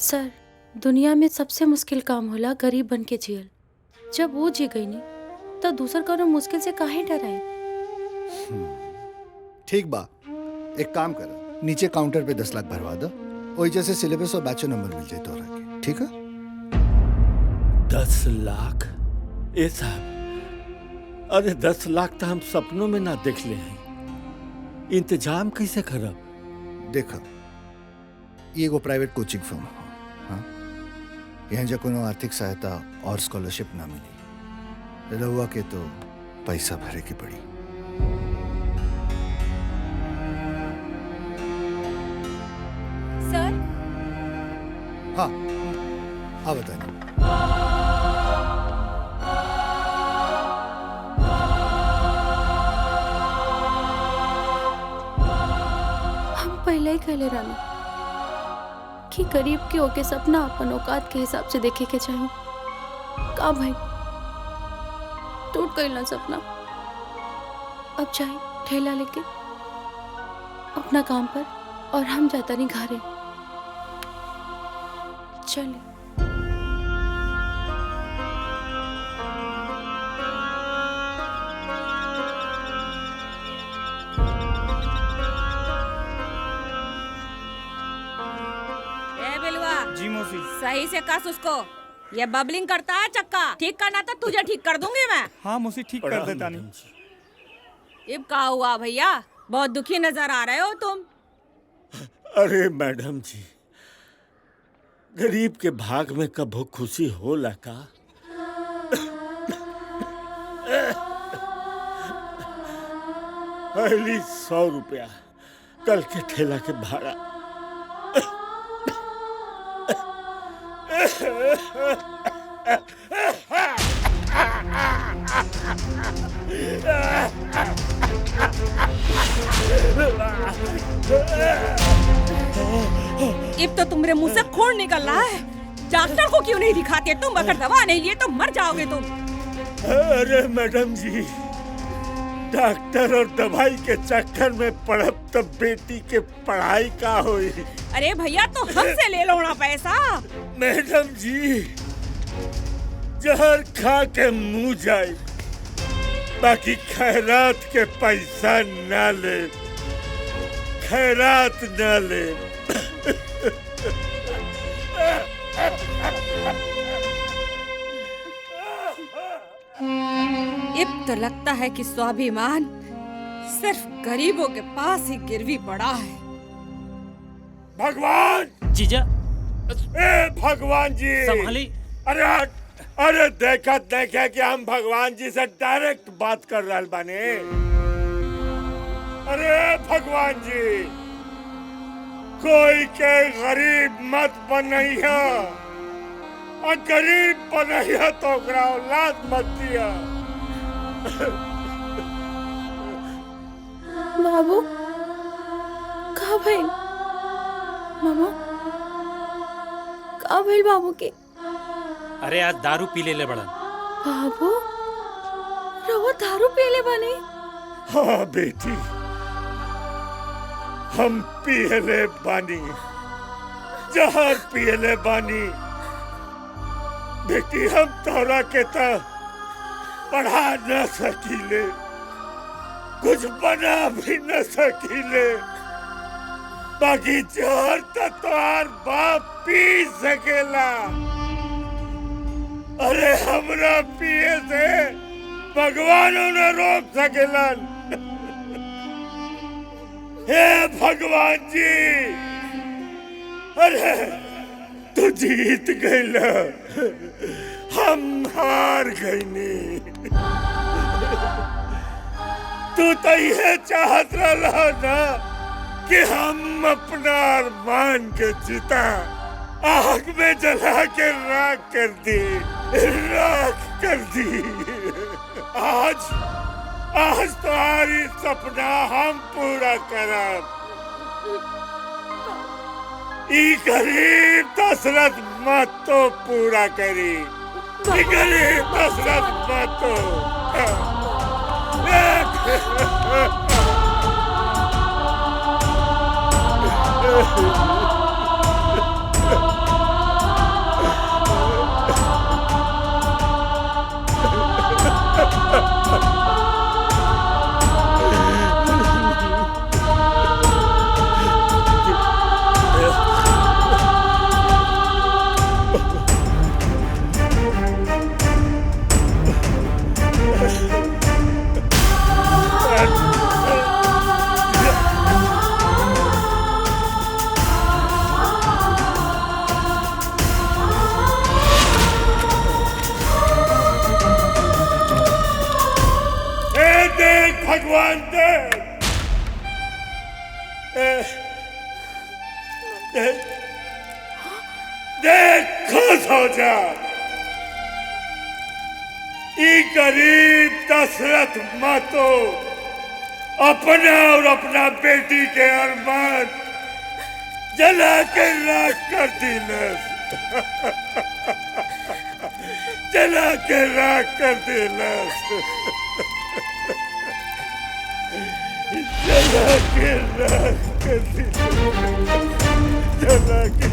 सर, दुनिया में सबसे मुश्किल काम होला गरीब बन के जियल। जब वो जी गई नहीं तो दूसर कोनो मुश्किल से काहे डराए। ठीक बा, एक काम कर, नीचे काउंटर पे 10 लाख भरवा दो, वही जैसे सिलेबस और बैचो नंबर मिल जाए तो रखे। ठीक है? 10 लाख? ए साहब, अरे 10 लाख तो हम सपनों में ना देख ले हैं। इंतजाम कैसे करब? देखो, ये एगो प्राइवेट कोचिंग फर्म हो, हाँ? यहाँ जो कोनो आर्थिक सहायता और स्कॉलरशिप ना मिली, रहुआ के तो पैसा भरे की पड़ी। सर, हाँ, बताइए। हम पहले ही कहले रानी कि गरीब के ओके सपना अपन औकात के हिसाब से देखे के चाहिए। का भाई टूट गई ना सपना। अब जाए ठेला लेके अपना काम पर और हम जाता नहीं घरे। चले। ए बिलवा जी मौसी। सही से कस उसको। ये बबलिंग करता है चक्का, ठीक करना तो तुझे ठीक कर दूंगी मैं। हाँ मौसी ठीक कर देता नहीं। इब का हुआ भैया, बहुत दुखी नजर आ रहे हो तुम। अरे मैडम जी, गरीब के भाग में कभो खुशी होला का? पहली 100 रुपया कल के ठेला के भाड़ा। इब तो तुम्हारे मुंह से खून निकल रहा है। डॉक्टर को क्यों नहीं दिखाते तुम? अगर दवा नहीं लिए तो मर जाओगे तुम। अरे मैडम जी, डॉक्टर और दवाई के चक्कर में पड़ब तब बेटी के पढ़ाई का होई। अरे भैया तो हमसे ले लो ना पैसा। मैडम जी, जहर खा के मुंह जाए, बाकी खैरात के पैसा ना ले, खैरात ना ले। इब तो लगता है कि स्वाभिमान सिर्फ गरीबों के पास ही गिरवी पड़ा है। भगवान जीजा, ए भगवान जी संभाली। अरे देखा कि हम भगवान जी से डायरेक्ट बात कर रहे बानी। अरे भगवान जी, कोई के गरीब मत बनैया, और गरीब बनैया तो ओकरा औलाद मत दिया। बाबू कहाँ भइल? मामा कहाँ भइल बाबू के? अरे आज दारू पी ले बड़न। बाबू रवा दारू पीले बने? हाँ बेटी, हम पियले बानी, जहर पियले बानी। बेटी हम तोरा के तो पढ़ा न सकीले, कुछ बना भी न सकीले, बाकी जहर तो तोहार बाप पी सकेला। अरे हमरा पिए से भगवानों ने रोक सकेलन। हे भगवान जी, अरे तू जीत गईल, हम हार गईनी। तू तो ये चाहत रहा ना कि हम अपना अरमान के चिता आग में जला के राख कर दी, राख कर दी। आज तुम्हारी सपना हम पूरा करब। ई गरीब दशरथ मत तो पूरा करी, ई गरीब दशरथ मत तो। भगवान देखो खुश हो जा। ई गरीब दशरथ मातो अपना और अपना बेटी के अरमान जला के राख कर दिलस। जला के राख कर दिलस। जला के राख कर दिलस। जला के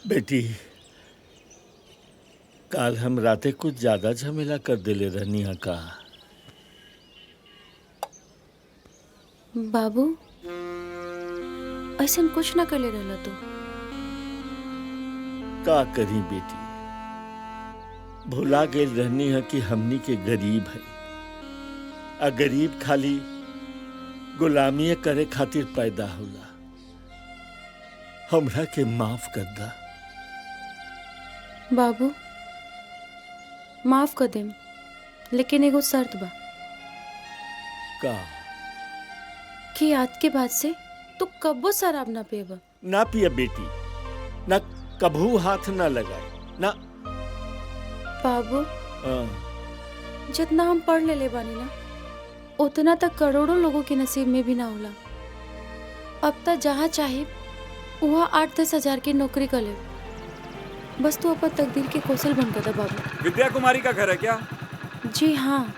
बेटी, काल हम राते कुछ ज्यादा झमेला कर दिले रहनी है का। बाबू ऐसा कुछ ना करे रहला तो का करी बेटी, भुला गेल रहनी है कि हमनी के गरीब है। आ गरीब खाली गुलामी करे खातिर पैदा होला। हमरा के माफ कर दा। बाबू माफ कर देम, लेकिन एगो शर्त बा का कि आज के बाद से तू कब्बो शराब ना पिएबा। ना पिया बेटी, ना कभू हाथ ना लगाए ना। बाबू जितना हम पढ़ ले बानी ना, उतना तक करोड़ों लोगों के नसीब में भी ना होला। अब तक जहाँ चाहे वहाँ 8-10 हजार की नौकरी कर ले। बस तू अपन तकदीर के कौशल बन कर बाबू। विद्या कुमारी का घर है क्या? जी हाँ।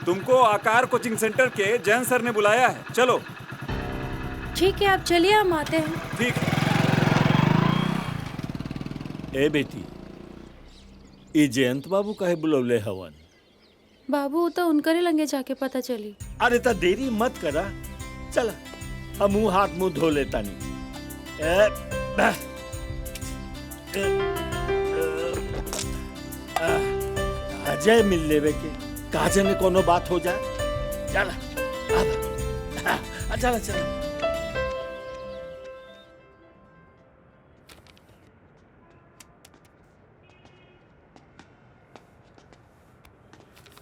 तुमको आकार कोचिंग सेंटर के जैन सर ने बुलाया है, चलो। ठीक है, आप चलिए, हम आते हैं। ठीक। ए बेटी, ये जयंत बाबू काहे बुलौले हवन? बाबू तो उनकरे लंगे जाके पता चली। अरे ता देरी मत करा, चल हम मुंह हाथ मुंह धो लेता नहीं। अजय मिल लेवे के काजे में कोनो बात हो जाए। चल चल चल।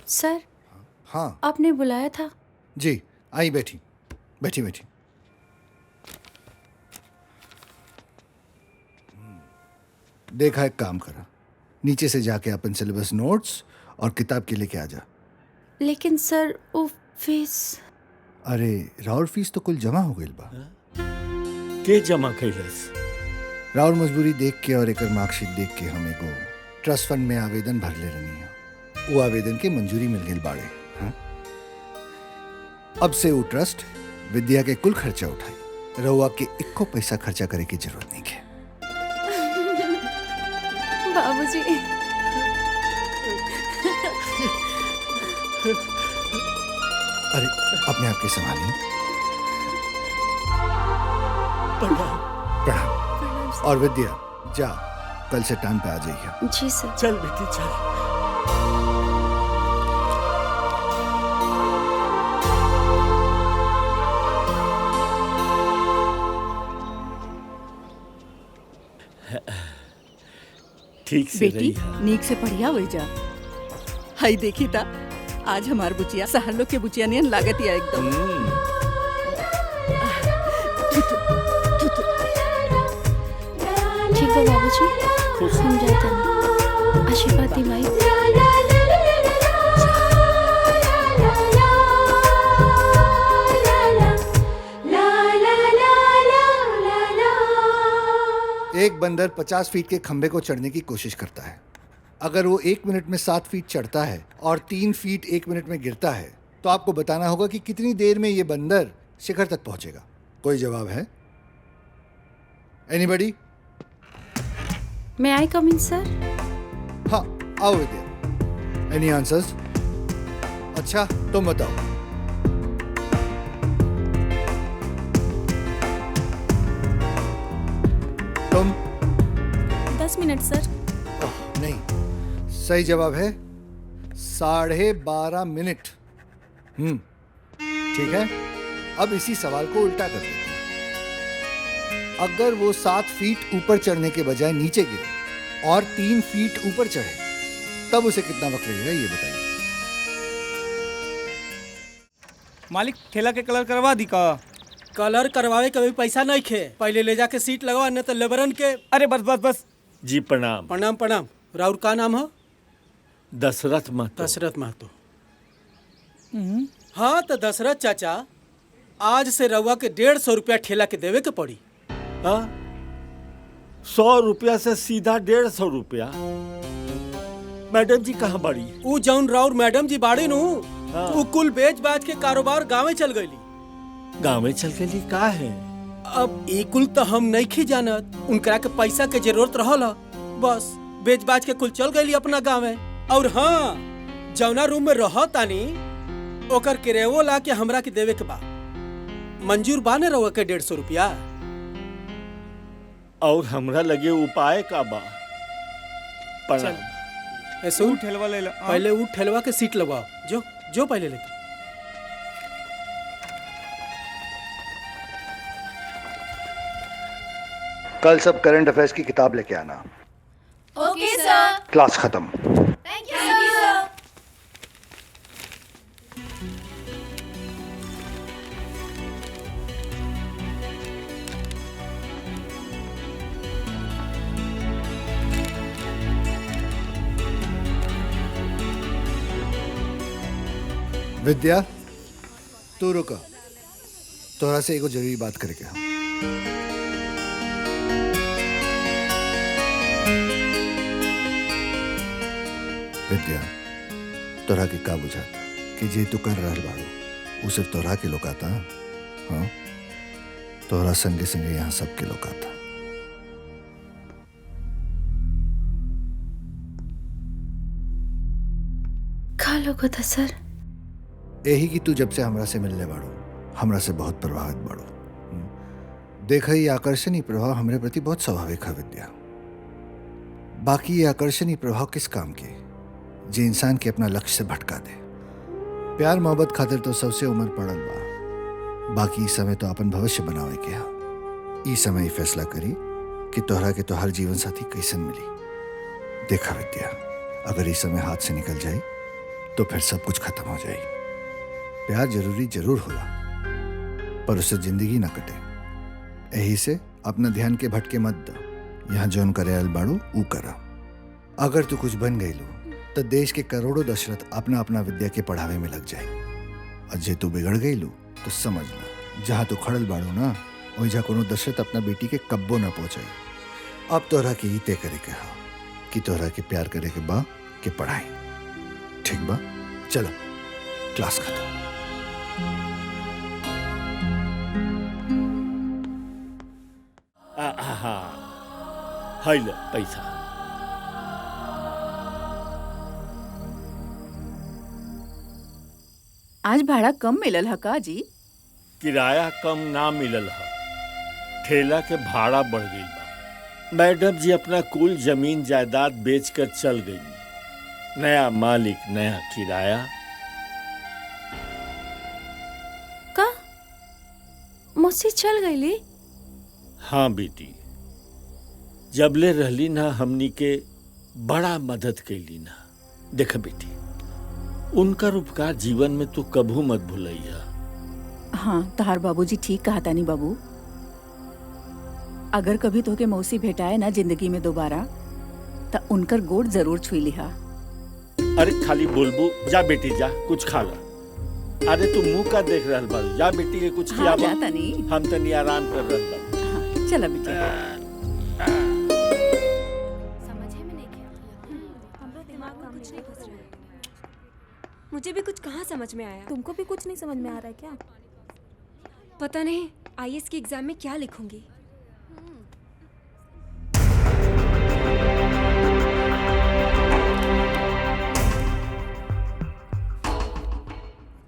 सर, हाँ आपने बुलाया था? जी, आई बैठी बैठी बैठी। देखा, एक काम करा, नीचे से जाके अपन सिलेबस नोट्स और किताब के लेके आ जा। लेकिन सर वो फीस। अरे राउर फीस तो कुल जमा हो गई बा। के जमा कैलस? राउर मजबूरी देख के और एकर मार्कशीट देख के हम एगो ट्रस्ट फंड में आवेदन भर ले रही है। वो आवेदन के मंजूरी मिल गई बाड़े। हाँ? अब से वो ट्रस्ट विद्या के कुल खर्चा उठाई। रउआ के इक्को पैसा खर्चा करे की जरूरत नहीं है। बाबूजी। अरे अपने आप के संभालिए। प्रणाम। और विद्या, जा कल से टाइम पे आ जाइए। जी सर। चल बेटी चल। ठीक से बेटी, नीक से पढ़िया हो जा। हाई देखी ता, आज हमार बुचिया सहलो के बुचिया नियन लागत या एकदम। ठीक है बाबूजी, हम जाते हैं। आशीर्वाद दी माई। एक बंदर 50 फीट के खंबे को चढ़ने की कोशिश करता है। अगर वो 1 मिनट में 7 फीट चढ़ता है और 3 फीट 1 मिनट में गिरता है तो आपको बताना होगा कि कितनी देर में ये बंदर शिखर तक पहुंचेगा। कोई जवाब है? Anybody? May I come in सर? हाँ, आओ विद्या। एनी आंसर्स? अच्छा, तुम बताओ। तुम? 10 मिनट सर। नहीं, सही जवाब है 12.5 मिनट। ठीक है, अब इसी सवाल को उल्टा कर देते हैं। अगर वो 7 फीट ऊपर चढ़ने के बजाय नीचे गिरे और 3 फीट ऊपर चढ़े तब उसे कितना वक्त लगेगा, ये बताइए। मालिक ठेला के कलर करवा दी का? कलर करवावे के भी पैसा नहीं खे, पहले ले जाके सीट लगवा, नहीं तो लेबरन के। अरे बस बस बस जी, प्रणाम। प्रणाम प्रणाम। राउर का नाम है? दशरथ महतो। दशरथ महतो। हाँ तो दशरथ चाचा, आज से रउआ के 150 रुपया ठेला के देवे के पड़ी। 100 रुपया से सीधा 150 रुपया? मैडम जी कहाँ बाड़ी? ऊ जौन राउर मैडम जी बाड़ी नु, ऊ कुल बेच बाच के कारोबार गाँव चल गई। गाँव में चल गई का है? अब ई कुल तो हम नहीं खी जानत, उनकरा के पैसा के जरूरत रहला, बस बेच बाच के कुल चल गई अपना गाँव में। और हाँ, जौना रूम में रह तानी ओकर किरायो ला के हमरा के देवे के बा। मंजूर बाने रहुआ के 150 रुपया? और हमरा लगे उपाय का बा? चल ऐसे ठेलवा ले ला। पहले वो ठेलवा के सीट लगवाओ। जो जो पहले लेके। कल सब करंट अफेयर्स की किताब लेके आना। ओके सर। क्लास खत्म। थैंक यू सर। विद्या, तू रुका, तोहरा से एगो जरूरी बात करे के। विद्या, तोहरा के का बुझाता कि जे तू कर रहल बाड़ू वो सिर्फ तोहरा के लोकाता? हाँ, तोहरा संगे संगे यहाँ सबके लोकाता। का लोगो था सर? यही कि तू जब से हमरा से मिलने बाड़ू हमरा से बहुत प्रभावित बाड़ू। देखा, ये आकर्षणी प्रभाव हमरे प्रति बहुत स्वाभाविक है विद्या। बाकी ये आकर्षणी प्रभाव किस काम के, जो इंसान के अपना लक्ष्य से भटका दे। प्यार मोहब्बत खातिर तो सबसे उम्र पड़ल बा, बाकी इस समय तो अपन भविष्य बनावे के हा। इस समय फैसला करी कि तोहरा के तोहर जीवन साथी कैसन मिली। देखा विद्या, अगर इस समय हाथ से निकल जाए तो फिर सब कुछ खत्म हो जाए। प्यार जरूरी जरूर होला, पर उससे जिंदगी ना कटे। यही से अपना ध्यान के भटके मत द। यहाँ जौन करे आयल बाड़ू ऊ करा। अगर तू कुछ बन गईलू तो देश के करोड़ों दशरथ अपना अपना विद्या के पढ़ावे में लग जाए। और जे तू बिगड़ गईलू तो समझ ला, जहाँ तू खड़ल बाड़ू ना वही कोनो दशरथ अपना बेटी के कब्बो ना पहुंचाई। अब तोहरा के ही तय करे के हा कि तोहरा के प्यार करे के बा के पढ़ाई। ठीक बा, चलो क्लास खत्म। हाय ले पैसा। आज भाड़ा कम मिलल है का जी? किराया कम ना मिलल है, ठेला के भाड़ा बढ़ गई बा। मैडम जी अपना कुल जमीन जायदाद बेचकर चल गई। नया मालिक, नया किराया। का मौसी चल गईली? हाँ बेटी, जबले रहली ना हमनी के बड़ा मदद कैली ना। देख बेटी, उनका उपकार जीवन में तू कभू मत भूलैया। हाँ, तहार बाबूजी ठीक कहा तानी बाबू। अगर कभी तोके मौसी भेटाए ना जिंदगी में दोबारा, तो उनकर गोड़ जरूर छुई लिहा। अरे खाली बोलबू, जा बेटी जा, कुछ खा ला। अरे तू मुंह का देख रहल बाड़ू, जा बेटी के कुछ खियावा। जा तनी। हम तनी आराम कर रहल बाड़ू। हाँ, चला बेटी। मुझे भी कुछ कहाँ समझ में आया। तुमको भी कुछ नहीं समझ में आ रहा है क्या? पता नहीं आईएएस के एग्जाम में क्या लिखूंगी।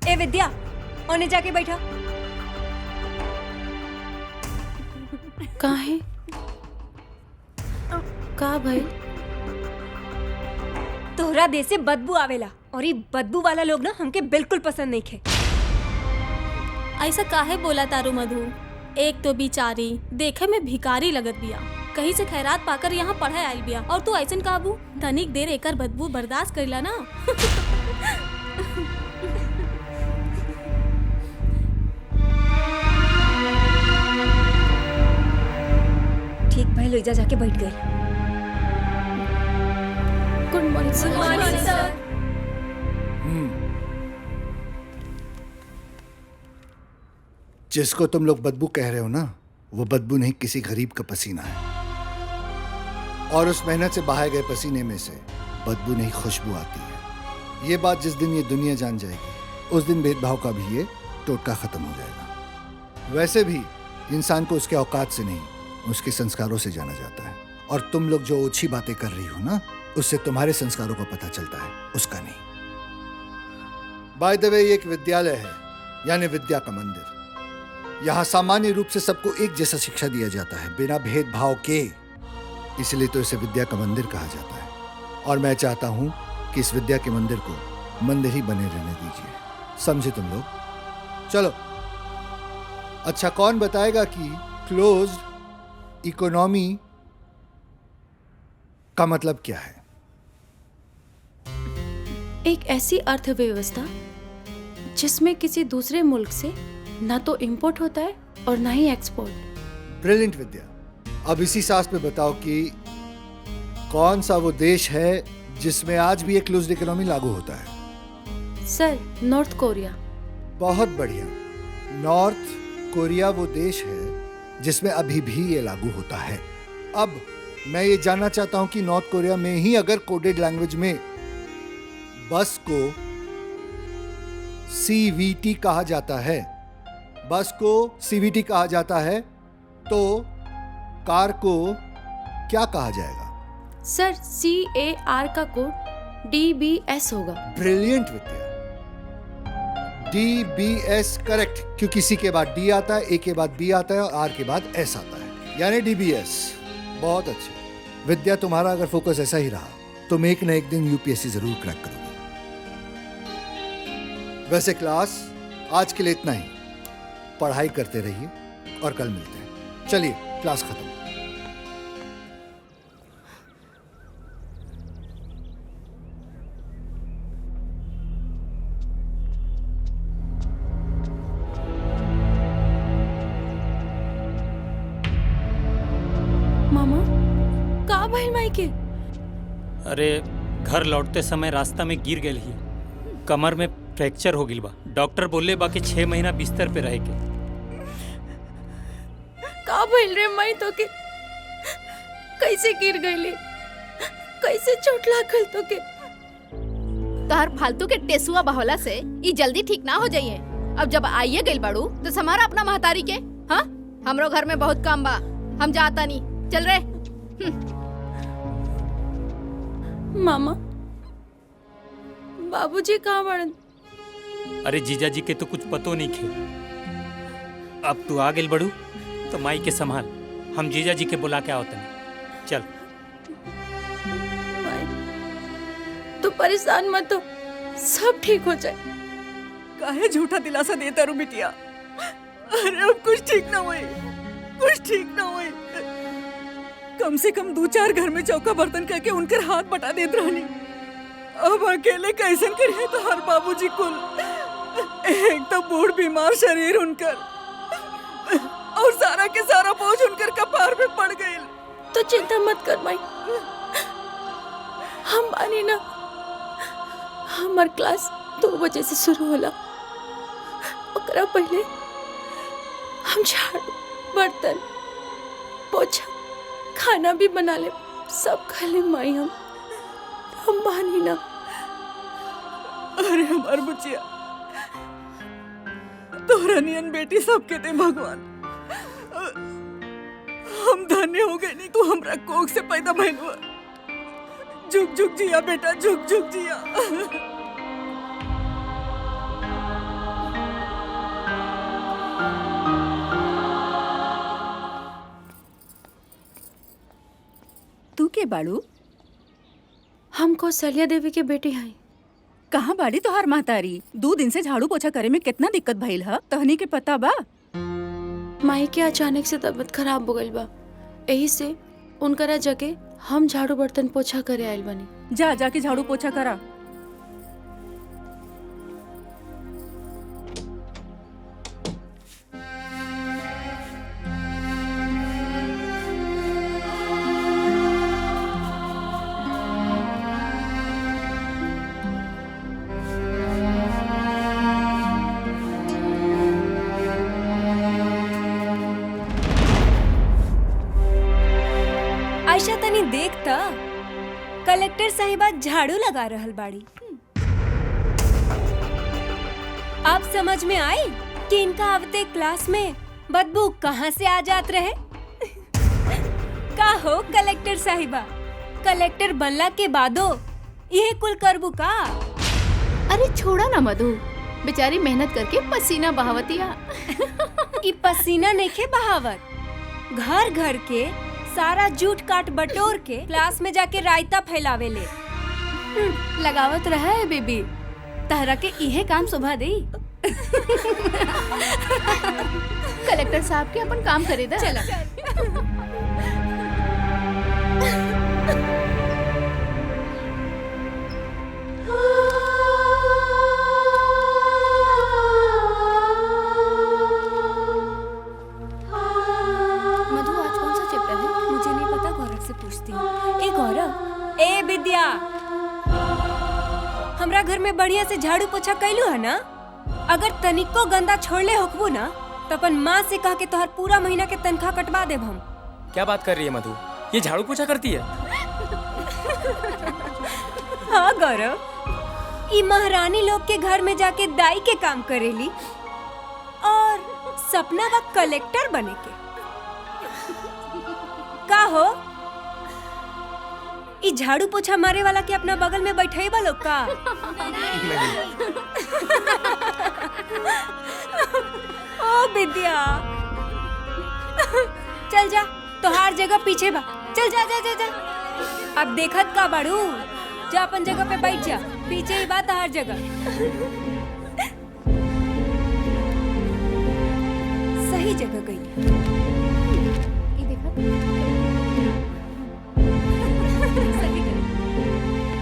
ए विद्या, ओने जाके बैठा। कहाँ है? का भाई? तोहरा देह से बदबू आवेला और ये बदबू वाला लोग ना हमके बिल्कुल पसंद नहीं खे। ऐसा काहे बोला तारू मधु? एक तो बिचारी देखे में भिखारी लगत बिया, कहीं से खैरात पाकर यहाँ पढ़े आयल बिया, और तू ऐसन काबू तनिक देर एकर बदबू बर्दाश्त करिला ना। ठीक भाई लोइजा जाके बैठ गए। Good morning sir. Good morning सर। जिसको तुम लोग बदबू कह रहे हो ना, वो बदबू नहीं, किसी गरीब का पसीना है। और उस मेहनत से बहाए गए पसीने में से बदबू नहीं, खुशबू आती है। ये बात जिस दिन ये दुनिया जान जाएगी, उस दिन भेदभाव का भी ये टोटका खत्म हो जाएगा। वैसे भी इंसान को उसके औकात से नहीं, उसके संस्कारों से जाना जाता है। और तुम लोग जो ओछी बातें कर रही हो ना, उससे तुम्हारे संस्कारों का पता चलता है, उसका नहीं। बाय द वे, ये एक विद्यालय है, यानी विद्या का मंदिर। यहाँ सामान्य रूप से सबको एक जैसा शिक्षा दिया जाता है, बिना भेदभाव के। इसलिए तो इसे विद्या का मंदिर कहा जाता है। और मैं चाहता हूँ कि इस विद्या के मंदिर को मंदिर ही बने रहने दीजिए। समझे तुम लोग? चलो। अच्छा, कौन बताएगा कि क्लोज्ड इकोनॉमी का मतलब क्या है? एक ऐसी अर्थव्यवस्था जिसमें किसी दूसरे मुल्क से ना तो इंपोर्ट होता है और ना ही एक्सपोर्ट। ब्रिलियंट विद्या। अब इसी सांस में बताओ कि कौन सा वो देश है जिसमें आज भी एक क्लोज्ड इकोनॉमी लागू होता है? सर, नॉर्थ कोरिया। बहुत बढ़िया। नॉर्थ कोरिया वो देश है जिसमें अभी भी ये लागू होता है। अब मैं ये जानना चाहता हूं कि नॉर्थ कोरिया में ही अगर कोडेड लैंग्वेज में बस को CVT कहा जाता है, बस को CVT कहा जाता है, तो कार को क्या कहा जाएगा? सर, CAR का कोड DBS होगा। ब्रिलियंट विद्या। DBS करेक्ट, क्योंकि C के बाद D आता है, A के बाद B आता है और R के बाद S आता है, यानी DBS। बहुत अच्छे विद्या, तुम्हारा अगर फोकस ऐसा ही रहा, तुम एक न एक दिन UPSC जरूर क्रैक करोगे। वैसे क्लास आज के लिए इतना ही। पढ़ाई करते रहिए और कल मिलते हैं। चलिए, क्लास खत्म। मामा, का भाई माई के? अरे घर लौटते समय रास्ता में गिर गई ही, कमर में फ्रैक्चर हो गई बा। डॉक्टर बोले बा कि 6 महीना बिस्तर पे रहे के। का भइल रे माई तो के? कैसे गिर गईली? कैसे चोट लागल तो के? तोहर फालतू के टेसुआ बहला से ये जल्दी ठीक ना हो जाइए। अब जब आइए गइल बाड़ू तो समारा अपना महतारी के। हाँ, हमरो घर में बहुत काम बा, हम जाता नहीं। चल रे। मामा, बाबूजी कहाँ बड़न? अरे जीजा जी के तो कुछ पतो नहीं खे। अब तू आ गेल बड़ू तो माई के संभाल, हम जीजा जी के बुला के आवतन। चल। तू परेशान मत हो, सब ठीक हो जाए। काहे झूठा दिलासा देता रू बिटिया? अरे अब कुछ ठीक ना हुई, कुछ ठीक ना हुई। कम से कम 2-4 घर में चौका बर्तन करके उनकर हाथ बटा देत रहनी। अब अकेले कैसन करिए तो हर बाबूजी कुल, एक तो बूढ़ बीमार शरीर उनकर, और सारा के सारा बोझ उनकर कपार पे पड़ गई। तो चिंता मत कर माई, हम बानी ना। हमार क्लास 2 बजे से शुरू होला, ओकरा पहले हम झाड़ू, बर्तन, पोछा, खाना भी बना ले, सब खा ले माई। हम बानी ना। अरे हमार बुचिया, तोहरा नियन बेटी सबके दे भगवान। हम धन्य हो गए नहीं, तू हमरा कोख से पैदा भइल हुआ। झुक झुक जिया बेटा, झुक झुक जिया। तू के बाड़ू? हम कौशल्या देवी के बेटी हैं। कहाँ बाड़ी तोहार महतारी? 2 दिन से झाड़ू पोछा करे में कितना दिक्कत भइल ह, तहनी के पता बा? माई के अचानक से तबीयत खराब हो गई बा, यही से उनकरा जगह हम झाड़ू बर्तन पोछा करे आयल बनी। जा जाके झाड़ू पोछा करा। आयशा तनी देखता, कलेक्टर साहिबा झाड़ू लगा रहल बाड़ी। आप समझ में आई कि इनका आवते क्लास में बदबू कहाँ से आ जात रहे? का हो कलेक्टर साहिबा, कलेक्टर बनला के बादो यह कुल करबू का? अरे छोड़ा ना मधु, बेचारी मेहनत करके पसीना बहावतिया। ई पसीना नइखे बहावत, घर घर के सारा जूट काट बटोर के क्लास में जाके रायता फैलावे ले। लगावत रहा है बेबी, तहरा के इहे काम शोभा दे। कलेक्टर साहब के अपन काम करे दा। चला। ए गौरव, ए विद्या, हमरा घर में बढ़िया से झाड़ू पोछा कैलू है ना? अगर तनिको गंदा छोड़ले होकबू ना तो अपन माँ से कह के तोहर पूरा महीना के तनख्वाह कटवा देब हम। क्या बात कर रही है मधु, ये झाड़ू पोछा करती है? हाँ गौरव, ई महारानी लोग के घर में जाके दाई के काम करेली और सपना बा कलेक्टर बने के। का हो, ई झाड़ू पोछा मारे वाला के अपना बगल में बैठाई बा लोग का? ओ विद्या, चल जा, तोहार जगह पीछे बा, चल जा जा जा जा। अब देखत का बाड़ू, जा अपन जगह पे बैठ जा, पीछे ही बा तोहार जगह। सही जगह गई।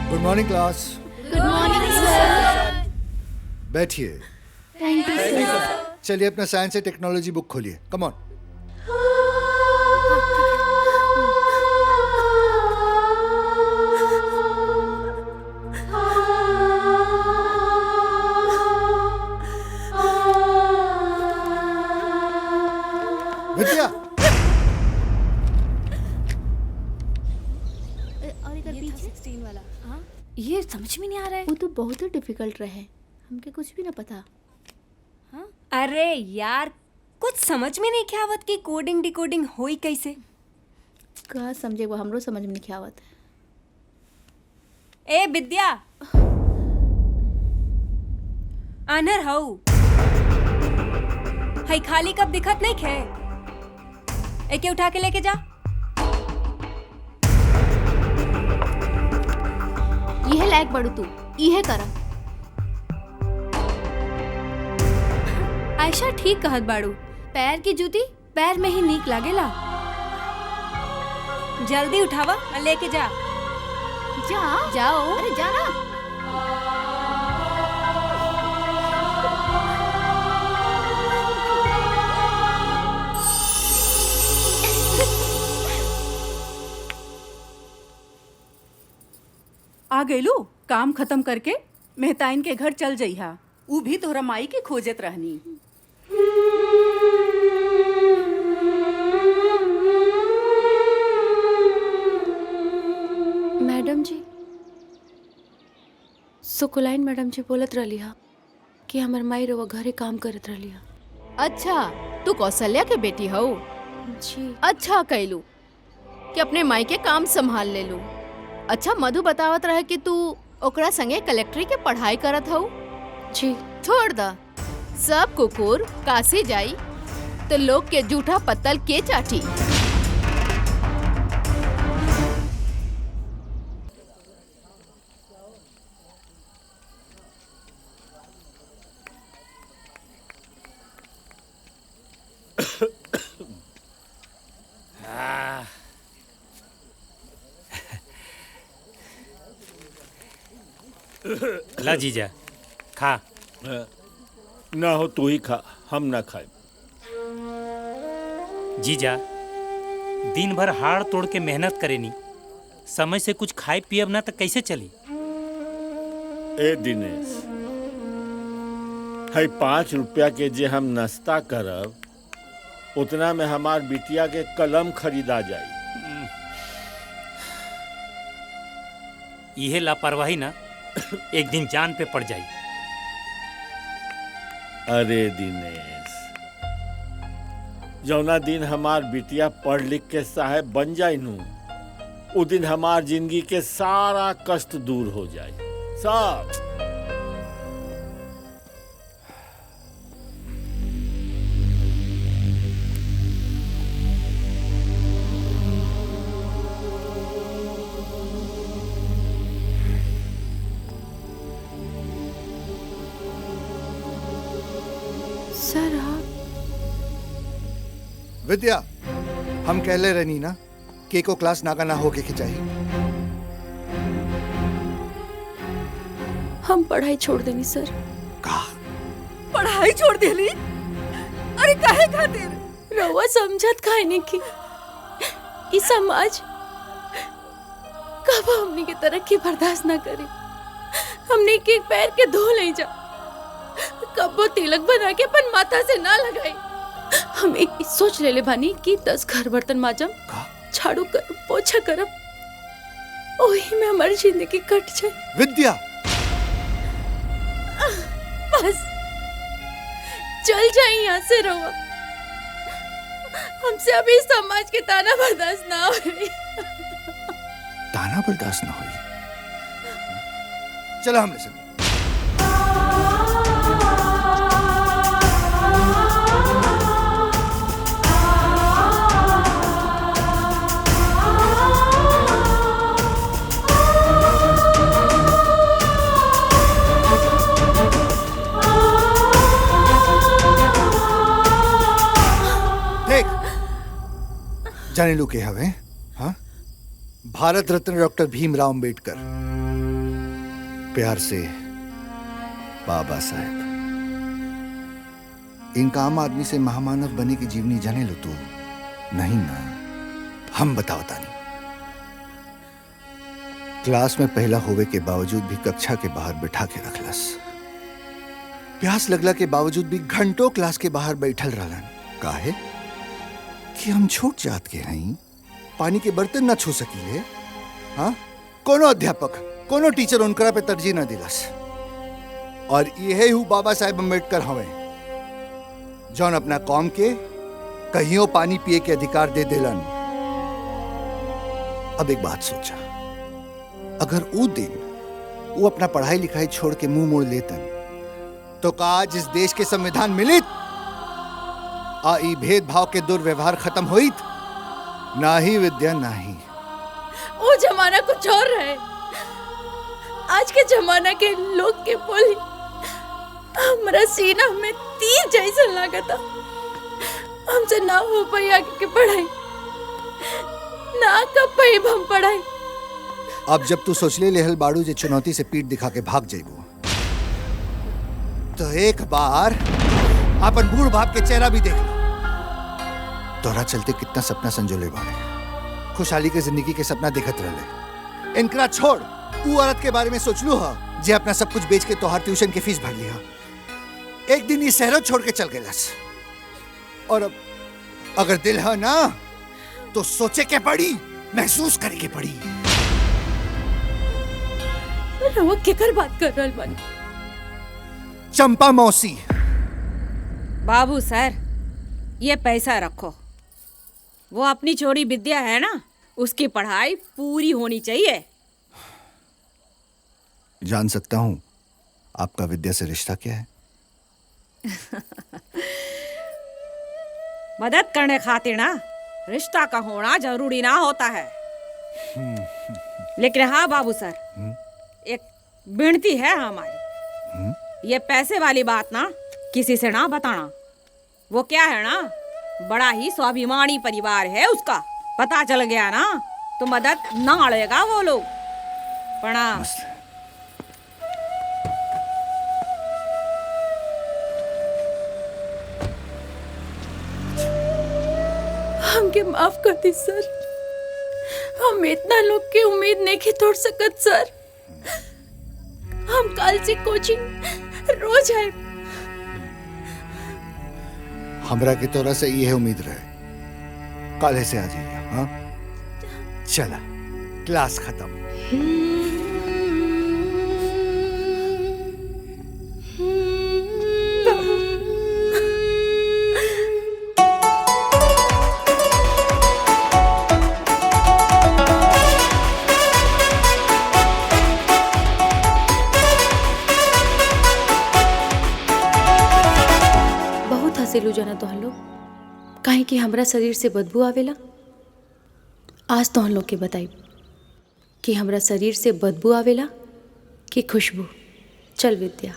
Good morning class. Good morning sir. बैठिए। Thank you sir. चलिए अपना साइंस एंड टेक्नोलॉजी बुक खोलिए, कम ऑन। विद्या, ये समझ में नहीं आ रहा है। वो तो बहुत ही डिफिकल्ट रहे, हमके कुछ भी ना पता। हाँ? अरे यार, कुछ समझ में नहीं क्या आवत कि कोडिंग डिकोडिंग होई कैसे? का समझे, वो हमरो समझ में नहीं क्या आवत। ए विद्या, आनर हऊ हाई खाली कब दिखत नहीं खे? एके उठा के लेके जा। यह लायक बड़ू तू, यह करा। आयशा ठीक कहत बाड़ू, पैर की जूती पैर में ही नीक लागेला। जल्दी उठावा और लेके जा। जा जाओ, अरे जा ना। आ गइलू, काम खत्म करके मेहताइन के घर चल जइहा। ऊ भी तोहरा माई के खोजत रहनी। मैडम जी, सुकुलाइन मैडम जी बोलत रहली हा कि हमर माई रवा घरे काम करत रहली हा। अच्छा, तू कौशल्या के बेटी हो? जी। अच्छा कैलू कि अपने माई के काम संभाल ले लू। अच्छा, मधु बतावत रहे कि तू ओकरा संगे कलेक्ट्री के पढ़ाई करत हो। जी। छोड़ दा, सब कुकुर काशी जाई तो लोग के जूठा पत्तल के चाटी। ला जीजा खा। ना हो तू ही खा, हम ना खाए। जीजा दिन भर हाड़ तोड़ के मेहनत करेनी, समय से कुछ खाए पियब ना तो कैसे चली? ए दिनेश, है 5 रुपया के जे हम नाश्ता करब उतना में हमार बिटिया के कलम खरीदा जाई। यह लापरवाही ना एक दिन जान पे पड़ जाई। अरे दिनेश, जौना दिन हमार बिटिया पढ़ लिख के साहब बन जाए नू, उ दिन हमार जिंदगी के सारा कष्ट दूर हो जाए सब। सर आप विद्या, हम कहले रहनी ना कि को क्लास नागा ना होके के चाहिए। हम पढ़ाई छोड़ देनी सर। पढ़ाई छोड़ देली? अरे काहे खातिर? रउआ समझत काहे नहीं की ई समाज कब हमनी के तरक्की बर्दाश्त ना करे। हमनी के पैर के धो ले जा, कब्बो तिलक बना के अपन माथा से ना लगाई। हम एक सोच ले बानी कि 10 घर बर्तन माजम, झाड़ू कर, पोछा करब, ओही में हमारी जिंदगी कट जाए। विद्या, बस चल जाए यहाँ से रहुआ। हमसे अभी समाज के ताना बर्दाश्त ना हुई। ताना बर्दाश्त ना हुई? चलो हमने सुन। जाने लो के हवे? हाँ, भारत रत्न डॉक्टर भीमराव अंबेडकर, प्यार से बाबा साहेब। इनका आम आदमी से महामानव बने की जीवनी जाने लो तू? नहीं ना, हम बताओ तानी। क्लास में पहला होवे के बावजूद भी कक्षा के बाहर बैठा के रखलस। प्यास लगला के बावजूद भी घंटों क्लास के बाहर बैठल रहलन। काहे? कि हम छोट जात के हई, पानी के बर्तन ना छू सकीले। हाँ, कोनो अध्यापक, कोनो टीचर उनकरा पे तरजीह ना दिलस। और यही हूँ बाबा साहेब अम्बेडकर हवे, जौन अपना कौम के कहियो पानी पिए के अधिकार दे देलन। अब एक बात सोचा, अगर वो दिन वो अपना पढ़ाई लिखाई छोड़ के मुंह मोड़ लेतन, तो का आज इस देश के संविधान मिलित? ई भेदभाव के दुर्व्यवहार खत्म होइत? नाही विद्या, नाही। वो जमाना कुछ और रहे। आज के जमाना के लोग के बोली हमारा सीना में तीर जैसा लागता। हमसे ना हो पाई आगे की पढ़ाई, ना कर पाई हम पढ़ाई। अब जब तू सोचले लेहल बाड़ू जे चुनौती से पीठ दिखा के भाग जाइबो, तो एक बार अपन बूढ़ बाप के चेहरा भी देख लो। तोरा चलते कितना सपना संजोले बाड़े, खुशहाली के जिंदगी के सपना देखत रहले। इनकरा छोड़, तू औरत के बारे में सोच लू हा जे अपना सब कुछ बेच के तोहार ट्यूशन के फीस भर लिया। एक दिन ये शहरों छोड़ के चल गए। और अब अगर दिल है ना, तो सोचे के पड़ी, महसूस करे के पड़ी। रवा केकर बात कर रहल बानी? चंपा मौसी। बाबू सर, ये पैसा रखो। वो अपनी चोरी विद्या है ना, उसकी पढ़ाई पूरी होनी चाहिए। जान सकता हूँ आपका विद्या से रिश्ता क्या है? मदद करने खातिर ना रिश्ता का होना जरूरी ना होता है। लेकिन हाँ बाबू सर, एक विनती है हमारी। ये पैसे वाली बात ना किसी से ना बताना। वो क्या है ना, बड़ा ही स्वाभिमानी परिवार है उसका। पता चल गया ना तो मदद ना अड़ेगा वो लोग। प्रणाम। हमके माफ कर दी सर। हम इतना लोग के उम्मीद नहीं के तोड़ सकत सर। हम कल से कोचिंग रोज आए। हमरा की तोरा से ये उम्मीद रहे, काले से आ जाइए। हाँ चला, क्लास खत्म। हंसेलू जाना तो हम लोग काहे कि हमरा शरीर से बदबू आवेला। आज तो हम लोग के बताई कि हमरा शरीर से बदबू आवेला कि खुशबू। चल विद्या।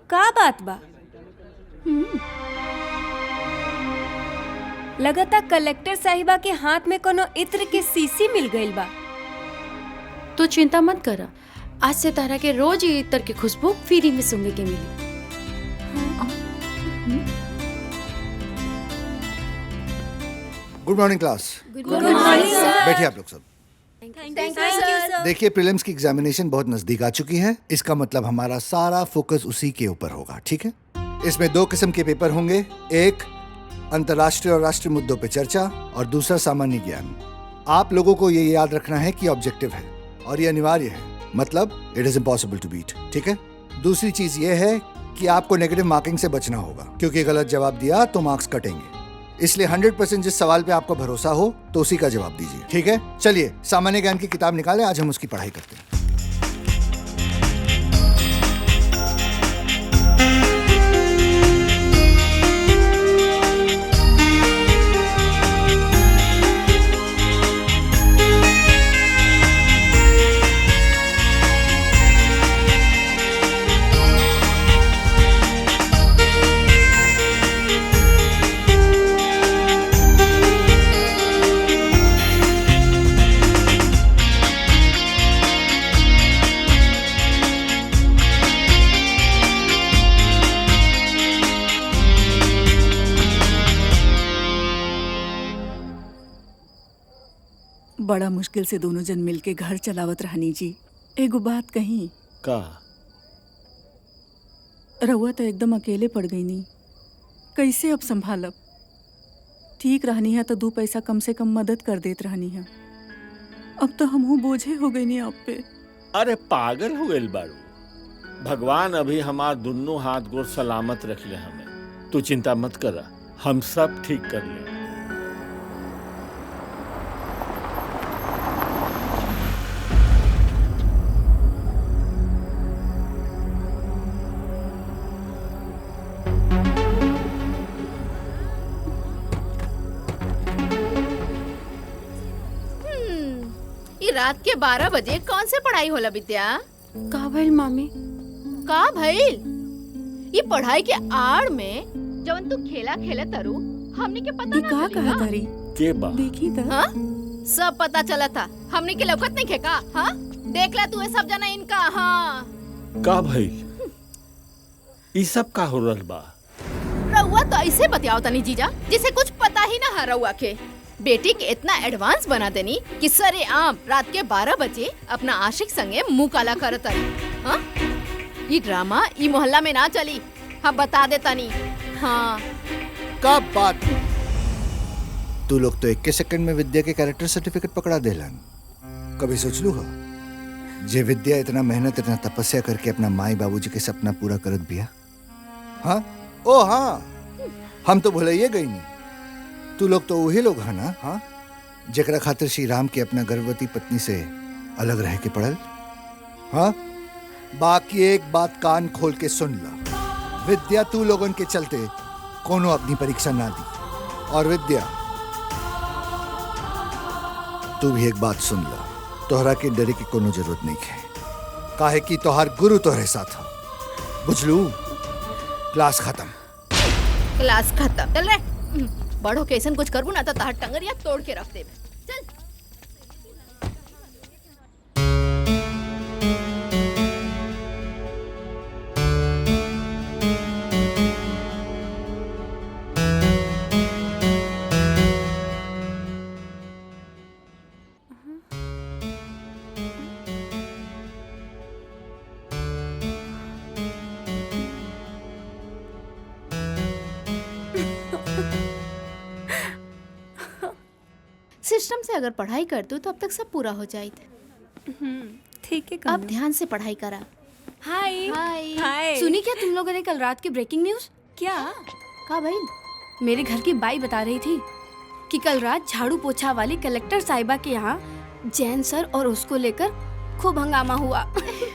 का बात बा? लगातार कलेक्टर साहिबा के हाथ में कोनो इत्र के सीसी मिल गइल बा। तो चिंता मत करा, आज से तारा के रोज ये इत्र की खुशबू फ्री में सूंघने के मिली। Good morning class. Good morning sir. बैठिए आप लोग सब। Thank you sir. देखिए, प्रीलिम्स की एग्जामिनेशन बहुत नजदीक आ चुकी है। इसका मतलब हमारा सारा फोकस उसी के ऊपर होगा, ठीक है? इसमें 2 किस्म के पेपर होंगे, एक अंतर्राष्ट्रीय और राष्ट्रीय मुद्दों पे चर्चा और दूसरा सामान्य ज्ञान। आप लोगों को ये याद रखना है कि ऑब्जेक्टिव है और ये अनिवार्य है, मतलब it is impossible to beat, ठीक है? दूसरी चीज ये है कि आपको नेगेटिव मार्किंग से बचना होगा, क्योंकि गलत जवाब दिया तो मार्क्स कटेंगे। इसलिए 100% जिस सवाल पे आपको भरोसा हो तो उसी का जवाब दीजिए, ठीक है? चलिए सामान्य ज्ञान की किताब निकालें, आज हम उसकी पढ़ाई करते हैं। बड़ा मुश्किल से दोनों जन मिलके घर चलावत रहनी जी। एगो बात कही का? रउआ तो एकदम अकेले पड़ गई नी, कैसे अब संभालब? ठीक रहनी है तो 2 पैसा कम से कम मदद कर देत रहनी है। अब तो हमहू बोझे हो गई नहीं आप पे। अरे पागल हो गए बारू, भगवान अभी हमार दोनों हाथ गोड़ सलामत रख ले हमें। तू चिंता मत कर, हम सब ठीक कर ले। रात के 12 बजे कौन से पढ़ाई होला विद्या? का भइल मामी? का भइल? ये पढ़ाई के आड़ में जवन तू खेला खेले तरू हमने के पता ना कहा तारी के बा देखी त हाँ? सब पता चला था, हमने के लौकत नहीं खेका। हाँ देख ला तू सब जना इनका। हाँ का भइल? ई सब का हो रहल बा? रउआ तो ऐसे बतियाओ तनी जीजा जिसे कुछ पता ही ना है रउआ के। बेटी के इतना एडवांस बना देनी कि सरे आम रात के 12 बजे अपना आशिक संगे मुंह काला करत रही। हाँ ये ड्रामा ई मोहल्ला में ना चली, हाँ बता दे तनी। हाँ का बात, तू लोग तो 1 सेकंड में विद्या के कैरेक्टर सर्टिफिकेट पकड़ा देलन। कभी सोच लू हो जे विद्या इतना मेहनत इतना तपस्या करके अपना माई बाबूजी के सपना पूरा करत बिया। हाँ ओ हाँ, हम तो भुलाइए गई नहीं। तू लोग तो वही लोग है ना, हाँ जेकरा खातिर श्री राम के अपना गर्भवती पत्नी से अलग रह के पड़ल। हाँ बाकी एक बात कान खोल के सुन ला, विद्या तू लोगन के चलते कोनो अपनी परीक्षा ना दी। और विद्या तू भी एक बात सुन ला, तोहरा के डरे की कोनो जरूरत नहीं है, काहे कि तोहार गुरु तोहरे साथ हो। बुझलू? क्लास खत्म। क्लास खत्म। चल रे, बड़ो के ऐसा कुछ करबू ना तो तार टंगरिया तोड़ के रख दे। चल सिस्टम से अगर पढ़ाई कर दो तो अब तक सब पूरा हो जाए। ठीक है, अब ध्यान से पढ़ाई करा। हाय हाय। सुनी क्या तुम लोगों ने कल रात की ब्रेकिंग न्यूज़? क्या? का भाई मेरे घर की बाई बता रही थी कि कल रात झाड़ू पोछा वाली कलेक्टर साहिबा के यहाँ जैन सर और उसको लेकर खूब हंगामा हुआ।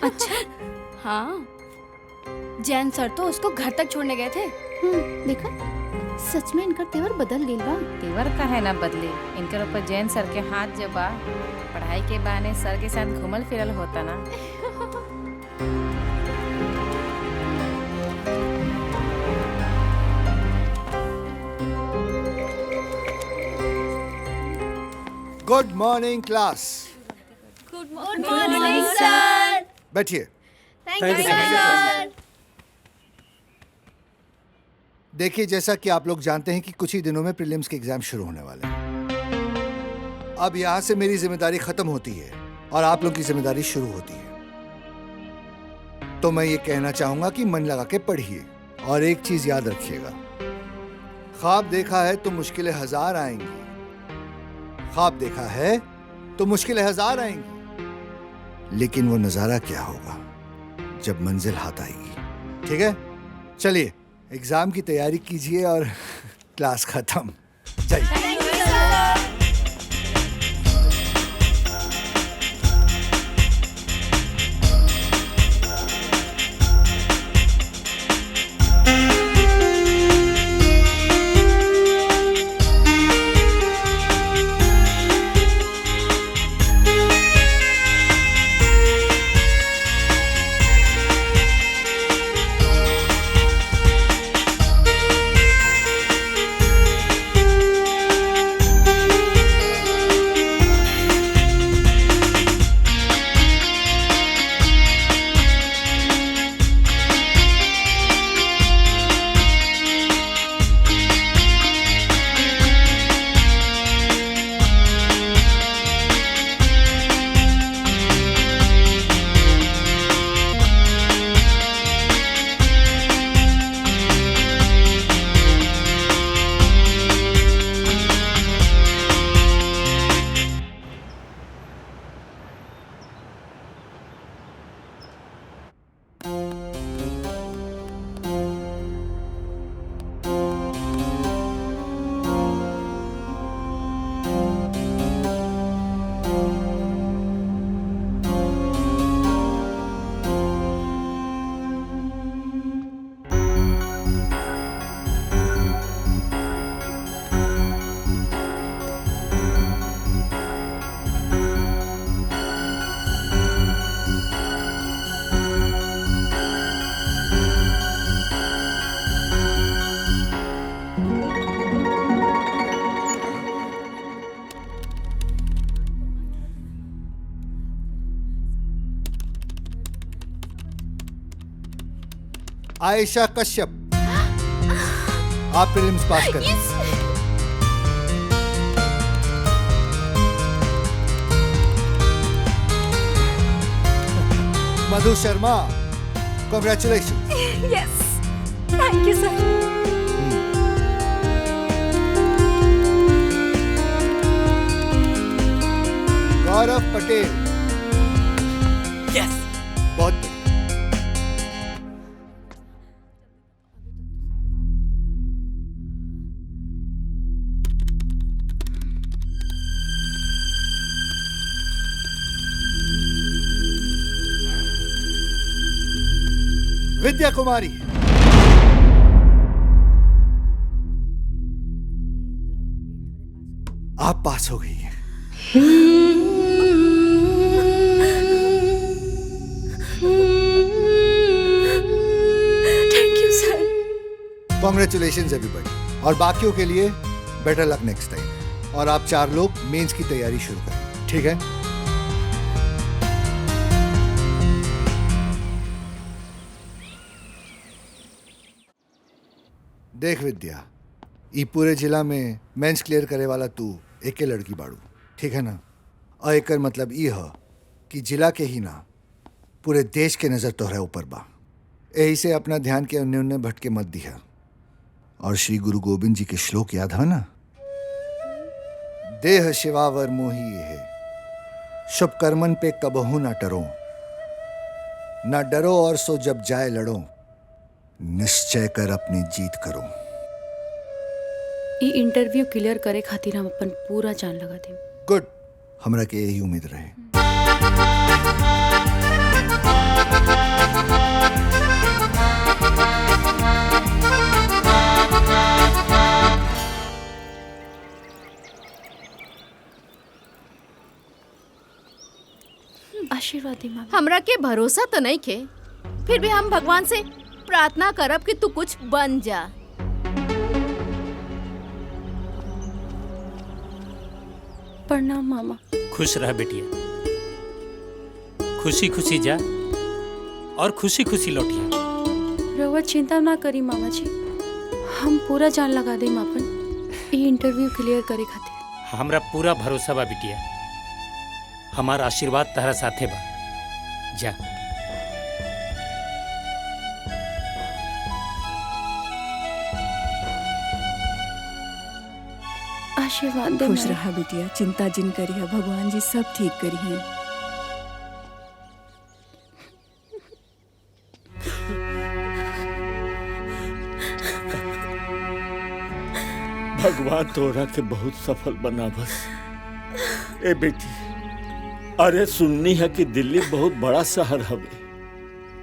अच्छा हाँ जैन सर तो उसको घर तक छोड़ने गए थे। देखा सच में इनका तेवर बदल गई बा। तेवर का है ना बदले, इनके ऊपर जैन सर के हाथ जब बा, पढ़ाई के बहाने सर के साथ घूमल फिरल होता ना। Good morning class. Good morning sir. बैठिए। Thank you sir. देखिए जैसा कि आप लोग जानते हैं कि कुछ ही दिनों में प्रीलिम्स के एग्जाम शुरू होने वाले हैं। अब यहाँ से मेरी जिम्मेदारी खत्म होती है और आप लोग की जिम्मेदारी शुरू होती है। तो मैं ये कहना चाहूंगा कि मन लगा के पढ़िए और एक चीज याद रखिएगा, ख्वाब देखा है तो मुश्किलें 1000 आएंगी। ख्वाब देखा है तो मुश्किलें 1000 आएंगी, लेकिन वो नजारा क्या होगा जब मंजिल हाथ आएगी। ठीक है, चलिए एग्जाम की तैयारी कीजिए और क्लास खत्म। जाइए। आयशा कश्यप, आप प्रीलिम्स पास करें। Madhu Sharma, congratulation. Yes, thank you sir. Gaurav Patel. Yes, बहुत बढ़िया। विद्या कुमारी, आप पास हो गई हैं। Thank you sir. Congratulations everybody, और बाकियों के लिए बेटर लक नेक्स्ट टाइम। और आप 4 लोग मेंस की तैयारी शुरू करें, ठीक है? देख विद्या, ई पूरे जिला में मेंस क्लियर करे वाला तू एके लड़की बाड़ू, ठीक है ना? और एकर मतलब ई है कि जिला के ही ना पूरे देश के नजर तोहरे ऊपर बा। यही से अपना ध्यान के अन्य उन्य भटके मत दिया। और श्री गुरु गोविंद जी के श्लोक याद है ना? देह शिवावर मोही है, शुभ कर्मन पे कबहू ना डरो, ना डरो और सो जब जाए लड़ो, निश्चय कर अपनी जीत करो। ई इंटरव्यू क्लियर करे खातिर हम अपन पूरा जान लगा दें। गुड, हमरा के यही उम्मीद रहे। आशीर्वाद दी माँ। हमरा के भरोसा तो नहीं खे, फिर भी हम भगवान से प्रार्थना करब कि तू कुछ बन जा। प्रणाम मामा। खुश रह बेटिया, खुशी खुशी जा और खुशी खुशी लौटिया। रउआ चिंता ना करी मामा जी, हम पूरा जान लगा दें अपन ये इंटरव्यू क्लियर करे खातिर। हमरा पूरा भरोसा बा बिटिया, हमारा आशीर्वाद तहरा साथे बा। जा। आशीर्वाद दे। खुश रहा बिटिया, चिंता जिन करी है, भगवान जी सब ठीक करी है। भगवान तोरा के बहुत सफल बना बस। ए बेटी, अरे सुननी है कि दिल्ली बहुत बड़ा शहर हवे,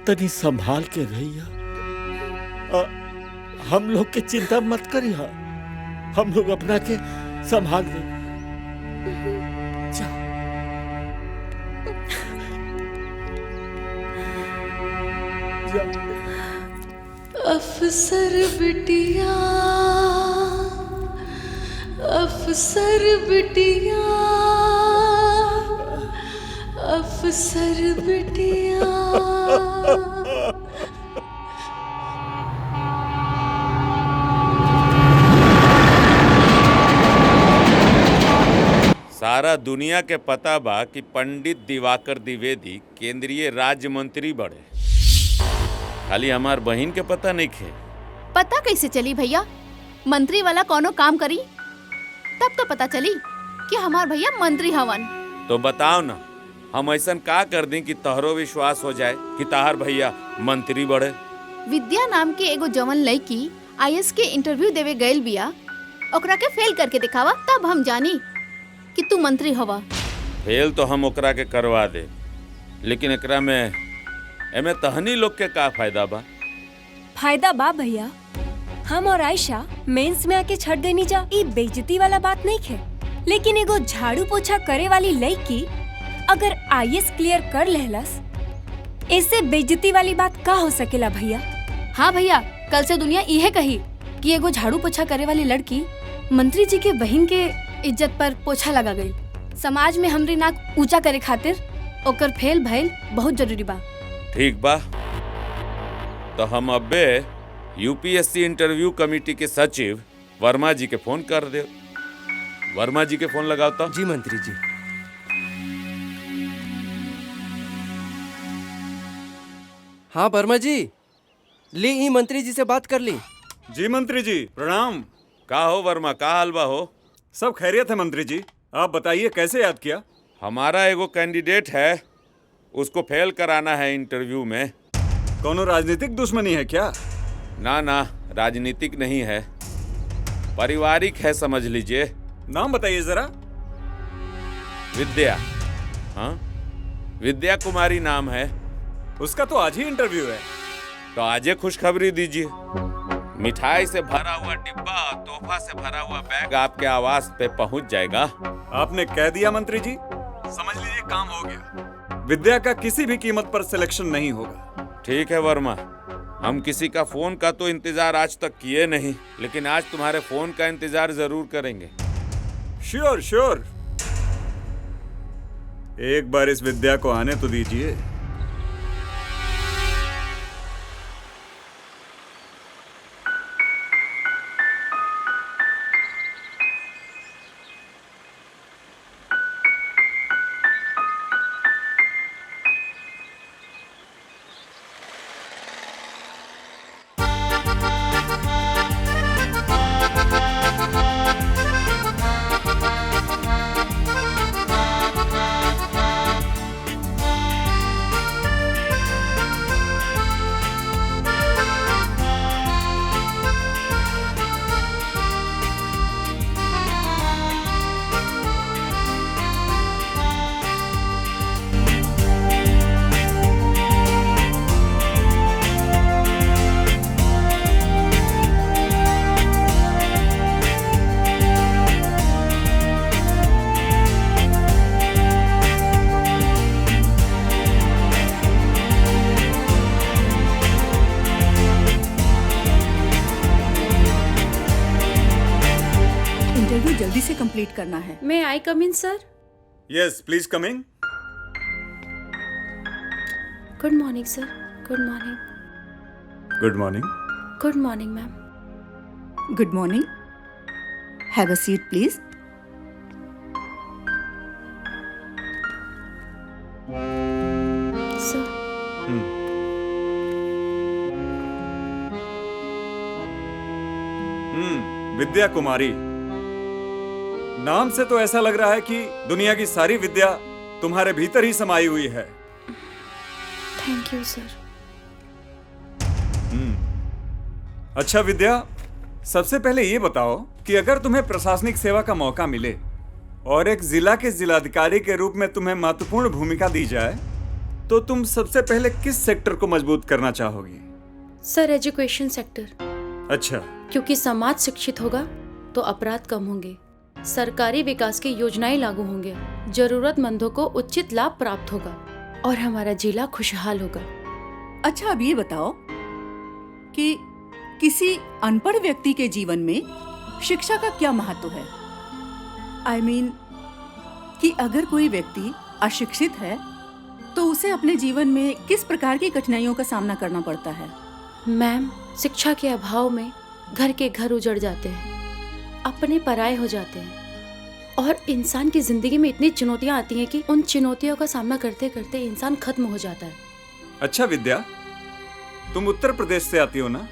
तनी संभाल के रहिया। हम लोग के चिंता मत करिया, हम लोग अपना के संभाल ले। अफसर बिटिया, अफसर बिटिया, अफसर बिटिया। सारा दुनिया के पता बा कि पंडित दिवाकर द्विवेदी केंद्रीय राज्य मंत्री बड़े, खाली हमार बहन के पता नहीं खे। पता कैसे चली भैया? मंत्री वाला कोनो काम करी तब तो पता चली कि हमार भैया मंत्री हवन। तो बताओ ना, हम ऐसा का कर दें कि तोहरो विश्वास हो जाए कि ताहर भैया मंत्री बड़े। विद्या नाम के एगो जवन लड़की आईएएस के इंटरव्यू देवे गइल बिया, ओकरा के फेल करके दिखावा, तब हम जानी कि तू मंत्री हवा। फेल तो हम ओकरा के करवा दे, लेकिन एकरा में एमे तहनी लोग के का फायदा बा? फायदा बा भैया, हम और आयशा मेंस में आके छट गई जा। ये बेइज्जती वाला बात नहीं है, लेकिन एगो झाड़ू पोछा करे वाली लड़की अगर आईएएस क्लियर कर लेहलस, इससे बेइज्जती वाली बात का हो सकेला भैया? हाँ भैया, कल से दुनिया यह कही कि एगो झाड़ू पोछा करे वाली लड़की मंत्री जी के बहन के इज्जत पर पोछा लगा गई। समाज में हमरी नाक ऊंचा करे खातिर ओकर फेल भइल बहुत जरूरी बा। ठीक बा, तो हम अब्बे यूपीएससी इंटरव्यू कमेटी के सचिव वर्मा जी के फोन कर दे। वर्मा जी के फोन लगाता। जी मंत्री जी। हाँ वर्मा जी, ली ही मंत्री जी से बात कर ली। जी मंत्री जी प्रणाम। का हो वर्मा, का हाल बा हो? सब खैरियत है मंत्री जी। आप बताइए कैसे याद किया? हमारा एगो कैंडिडेट है, उसको फेल कराना है इंटरव्यू में। कोनो राजनीतिक दुश्मनी है क्या? ना ना, राजनीतिक नहीं है, पारिवारिक है समझ लीजिए। नाम बताइए जरा। विद्या। हाँ, विद्या कुमारी नाम है। उसका तो आज ही इंटरव्यू है। तो आज ही खुशखबरी दीजिए। मिठाई से भरा हुआ डिब्बा और तोहफा से भरा हुआ बैग आपके आवास पे पहुंच जाएगा। आपने कह दिया मंत्री जी, समझ लीजिए काम हो गया। विद्या का किसी भी कीमत पर सिलेक्शन नहीं होगा। ठीक है वर्मा, हम किसी का फोन का तो इंतजार आज तक किए नहीं, लेकिन आज तुम्हारे फोन का इंतजार जरूर करेंगे। Sure sure. एक बार इस विद्या को आने तो दीजिए। जल्दी से कंप्लीट करना है। May I come in sir? Yes please come in. Good morning sir. Good morning. Good morning. Good morning ma'am. Good morning. Have a seat please. Sir. Vidya Kumari, नाम से तो ऐसा लग रहा है कि दुनिया की सारी विद्या तुम्हारे भीतर ही समाई हुई है। थैंक यू सर। अच्छा विद्या, सबसे पहले ये बताओ कि अगर तुम्हें प्रशासनिक सेवा का मौका मिले और एक जिला के जिलाधिकारी के रूप में तुम्हें महत्वपूर्ण भूमिका दी जाए, तो तुम सबसे पहले किस सेक्टर को मजबूत करना चाहोगी? सर एजुकेशन सेक्टर। अच्छा। क्योंकि समाज शिक्षित होगा तो अपराध कम होंगे, सरकारी विकास की योजनाएं लागू होंगे, जरूरतमंदों को उचित लाभ प्राप्त होगा और हमारा जिला खुशहाल होगा। अच्छा अब ये बताओ कि किसी अनपढ़ व्यक्ति के जीवन में शिक्षा का क्या महत्व है? I mean, कि अगर कोई व्यक्ति अशिक्षित है तो उसे अपने जीवन में किस प्रकार की कठिनाइयों का सामना करना पड़ता है? मैम, शिक्षा के अभाव में घर के घर उजड़ जाते हैं, अपने पराये हो जाते हैं और इंसान की जिंदगी में इतनी चुनौतियां आती हैं कि उन चुनौतियों का सामना करते करते इंसान खत्म हो जाता है। अच्छा विद्या, तुम उत्तर प्रदेश से आती हो ना?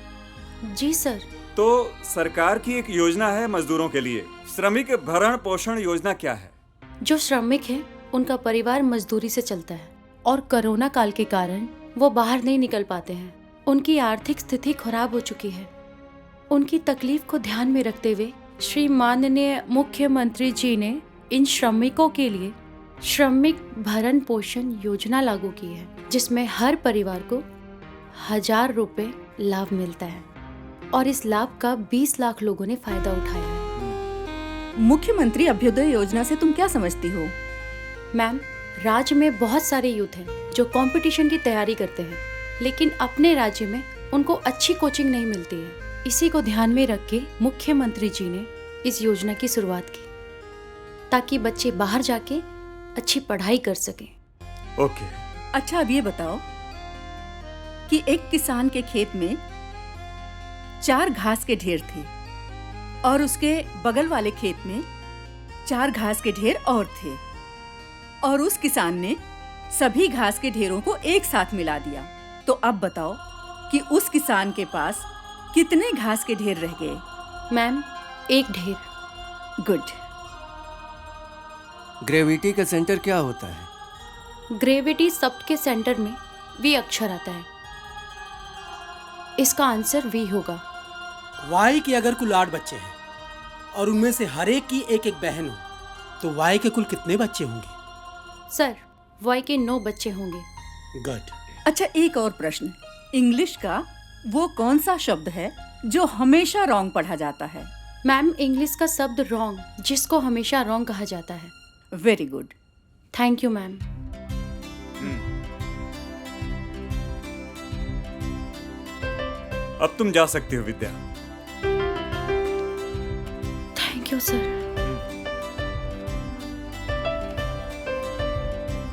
जी सर। तो सरकार की एक योजना है मजदूरों के लिए, श्रमिक भरण पोषण योजना। क्या है? जो श्रमिक हैं उनका परिवार मजदूरी से चलता है और कोरोना काल के कारण वो बाहर नहीं निकल पाते हैं। उनकी आर्थिक स्थिति खराब हो चुकी है। उनकी तकलीफ को ध्यान में रखते हुए श्री माननीय मुख्यमंत्री जी ने इन श्रमिकों के लिए श्रमिक भरण पोषण योजना लागू की है, जिसमें हर परिवार को 1000 रुपए लाभ मिलता है और इस लाभ का 20 लाख लोगों ने फायदा उठाया है। मुख्यमंत्री अभ्युदय योजना से तुम क्या समझती हो? मैम, राज्य में बहुत सारे यूथ हैं जो कंपटीशन की तैयारी करते हैं, लेकिन अपने राज्य में उनको अच्छी कोचिंग नहीं मिलती है। इसी को ध्यान में रख के मुख्यमंत्री जी ने इस योजना की शुरुआत की ताकि बच्चे बाहर जाके अच्छी पढ़ाई कर सकें। ओके। अच्छा अब ये बताओ कि एक किसान के खेत में 4 घास के ढेर थे और उसके बगल वाले खेत में 4 घास के ढेर और थे, और उस किसान ने सभी घास के ढेरों को एक साथ मिला दिया। तो अब बताओ कि उस किसान के पास कितने घास के ढेर रह गए? मैम, एक ढेर। गुड। ग्रेविटी का सेंटर क्या होता है? ग्रेविटी शब्द के सेंटर में वी अक्षर आता है। इसका आंसर वी होगा। वाई के अगर कुल 8 बच्चे हैं और उनमें से हर एक की एक बहन हो तो वाई के कुल कितने बच्चे होंगे? सर, वाई के 9 बच्चे होंगे। गुड। अच्छा, एक और प्रश्न। इंग्लिश का वो कौन सा शब्द है जो हमेशा रॉन्ग पढ़ा जाता है? मैम, इंग्लिश का शब्द रॉन्ग, जिसको हमेशा रॉन्ग कहा जाता है। Very good. Thank you ma'am. अब तुम जा सकती हो Vidya. Thank you sir.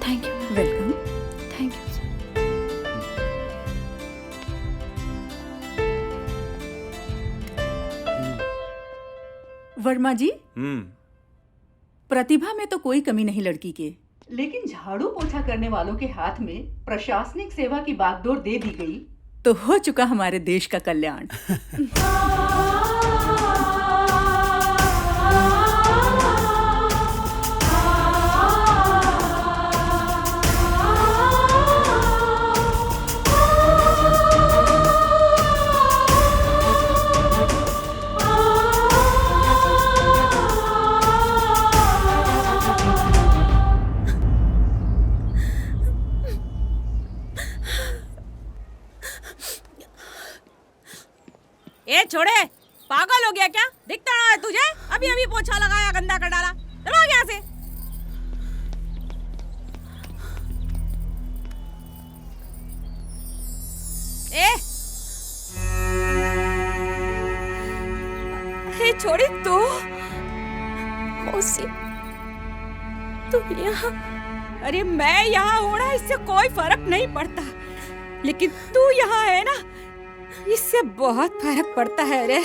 Thank you. Welcome. Thank you sir. Verma ji, प्रतिभा में तो कोई कमी नहीं लड़की के, लेकिन झाड़ू पोछा करने वालों के हाथ में प्रशासनिक सेवा की बागडोर दे दी गई तो हो चुका हमारे देश का कल्याण। ए छोड़े, पागल हो गया क्या? दिखता ना है तुझे? अभी अभी पोछा लगाया, गंदा कर डाला। चलो यहाँ से। ए छोड़ी तू। मौसी, तू यहाँ? अरे मैं यहाँ हूँ ना, इससे कोई फर्क नहीं पड़ता, लेकिन तू यहाँ है ना, इससे बहुत फर्क पड़ता है रे।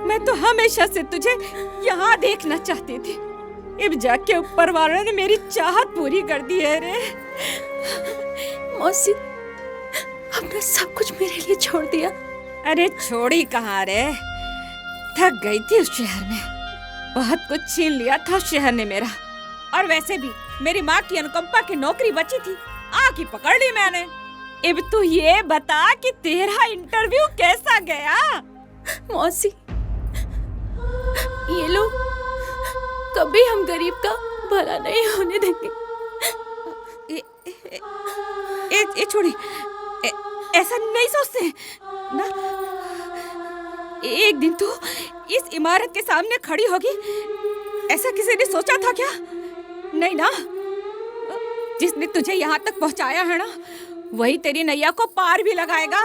मैं तो हमेशा से तुझे यहाँ देखना चाहती थी, अब जाके ऊपर वालों ने मेरी चाहत पूरी कर दी है रे। मौसी, हमने सब कुछ मेरे लिए छोड़ दिया। अरे छोड़ी कहाँ रे, थक गई थी उस शहर में, बहुत कुछ छीन लिया था उस शहर ने मेरा। और वैसे भी मेरी माँ की अनुकंपा की नौकरी बची थी, आके पकड़ ली मैंने। अब तू ये बता कि तेरा इंटरव्यू कैसा गया? मौसी, ये लोग कभी हम गरीब का भला नहीं होने देंगे। ए छोड़ी, ऐसा नहीं सोचते ना। एक दिन तू इस इमारत के सामने खड़ी होगी, ऐसा किसी ने सोचा था क्या? नहीं ना। जिसने तुझे यहाँ तक पहुँचाया है ना, वही तेरी नैया को पार भी लगाएगा।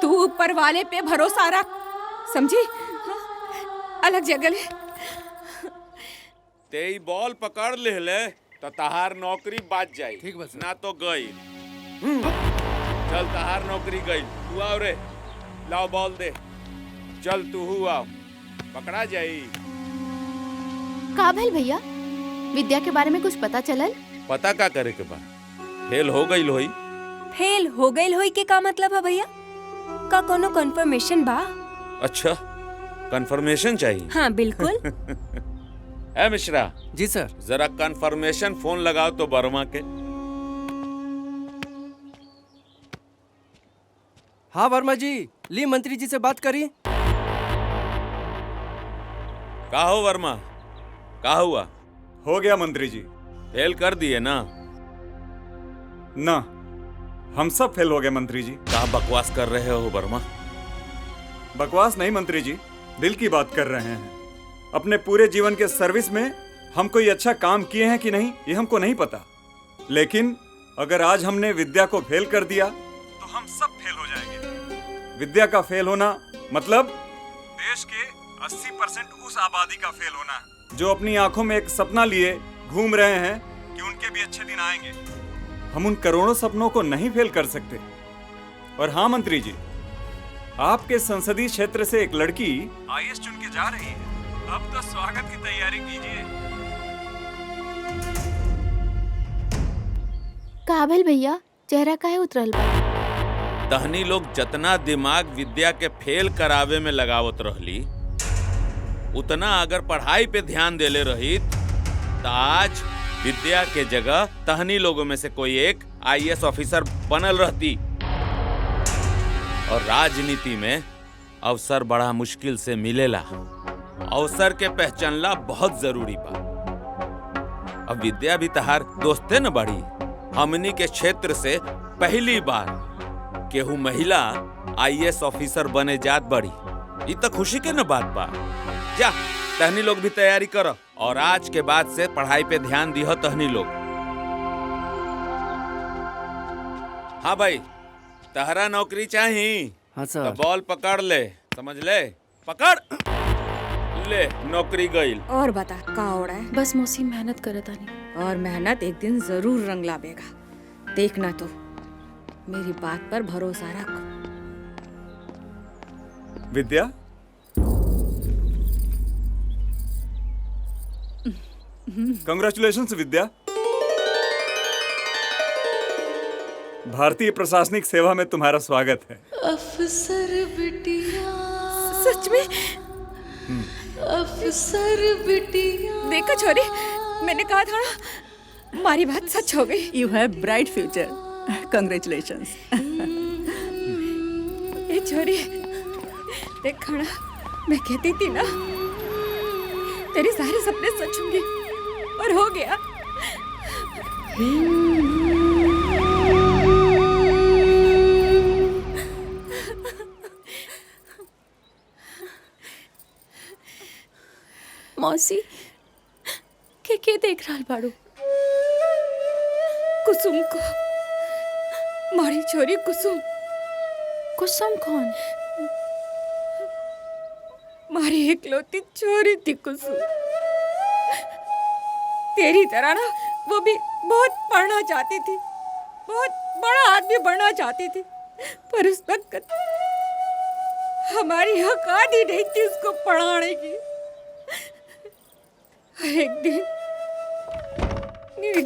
तू ऊपर वाले पे भरोसा रख, समझी? अलग जगह ले। तेई बॉल पकड़ ले तो तहार नौकरी बाज जाई। ठीक बस ना तो गई। चल, तहार नौकरी गई। तू आओ रे, लाओ बॉल दे। चल तू आओ, पकड़ा जाई। का भइल भैया, विद्या के बारे में कुछ पता चलल? पता का करे के बा? फेल हो गई लोई। फेल हो गई होई के का मतलब है भैया? का कोनो कंफर्मेशन बा? अच्छा, कंफर्मेशन चाहिए? हाँ बिल्कुल। है मिश्रा जी सर, जरा कंफर्मेशन फोन लगाओ तो वर्मा के। हाँ वर्मा जी, ली मंत्री जी से बात करी। का हो वर्मा, का हुआ? हो गया मंत्री जी। फेल कर दिए ना? ना, हम सब फेल हो गए मंत्री जी। क्या बकवास कर रहे हो वर्मा? बकवास नहीं मंत्री जी, दिल की बात कर रहे हैं। अपने पूरे जीवन के सर्विस में हम कोई अच्छा काम किए हैं कि नहीं, ये हमको नहीं पता, लेकिन अगर आज हमने विद्या को फेल कर दिया तो हम सब फेल हो जाएंगे। विद्या का फेल होना मतलब देश के 80% उस आबादी का फेल होना जो अपनी आंखों में एक सपना लिए घूम रहे हैं कि उनके भी अच्छे दिन आएंगे। हम उन करोड़ों सपनों को नहीं फेल कर सकते। और हाँ मंत्री जी, आपके संसदीय क्षेत्र से एक लड़की आईएएस चुन के जा रही है। अब तो स्वागत की तैयारी कीजिए। काबिल भैया चेहरा काहे उतरल बा? तहनी लोग जतना दिमाग विद्या के फेल करावे में लगावत रहली, उतना अगर पढ़ाई पे ध्यान देले रही तो आज विद्या के जगह तहनी लोगों में से कोई एक आईएएस ऑफिसर बनल रहती। और राजनीति में अवसर बड़ा मुश्किल से मिलेला। अवसर के पहचानला बहुत जरूरी बा। अब विद्या भी तहार दोस्ते न बड़ी। हमनी के क्षेत्र से पहली बार केहू महिला आईएएस ऑफिसर बने जात बड़ी। ये तो खुशी के न बात बा। जा तहनी लोग भी तैयारी करो और आज के बाद से पढ़ाई पे ध्यान दिहो तहनी लोग। हाँ भाई, तहरा नौकरी चाहिए? हाँ सर। तो बॉल पकड़ ले, समझ ले, पकड़ ले, नौकरी गईल। और बता का हो रहा है? बस मौसी मेहनत करत आनी। और मेहनत एक दिन जरूर रंग लावेगा, देखना तो। मेरी बात पर भरोसा रख। विद्या, कंग्रेचुलेशंस विद्या। भारतीय प्रशासनिक सेवा में तुम्हारा स्वागत है। अफसर बिटिया, सच में? अफसर बिटिया। देखो छोरी, मैंने कहा था ना, हमारी बात सच हो गई। You have bright future. Congratulations. ये छोरी, देख खाना, मैं कहती थी ना तेरे सारे सपने सच होंगे, और हो गया। मौसी के देख रहा बाड़ू? कुसुम को, मारी छोरी कुसुम। कुसुम कौन? मारी इकलौती छोरी थी कुसुम। तेरी तरह ना वो भी बहुत पढ़ना चाहती थी, बहुत बड़ा आदमी बनना चाहती थी, पर उस वक्त हमारी औकात ही नहीं थी उसको पढ़ाने की। एक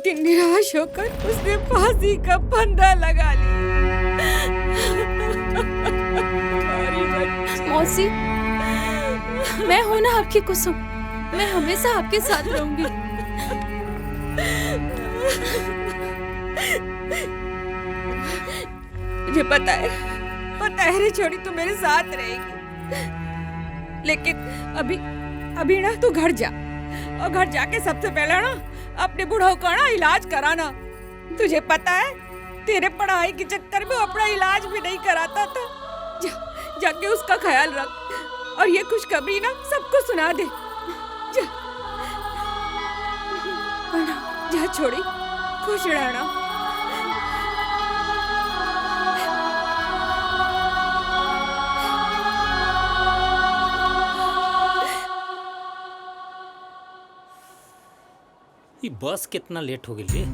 दिन निराश होकर उसने फांसी का फंदा लगा लिया। मौसी, मैं हूं ना आपकी कुसुम, मैं हमेशा आपके साथ रहूंगी। मुझे पता है रे छोड़ी, तू मेरे साथ रहेगी। लेकिन अभी ना तू घर जा, और घर जाके सबसे पहले ना अपने बुढ़ाऊ का ना इलाज कराना। तुझे पता है तेरे पढ़ाई के चक्कर में अपना इलाज भी नहीं कराता था। जाके उसका ख्याल रख, और ये खुशखबरी ना सबको सुना दे। जा छोड़ी, खुश रहना। ये बस कितना लेट हो गई?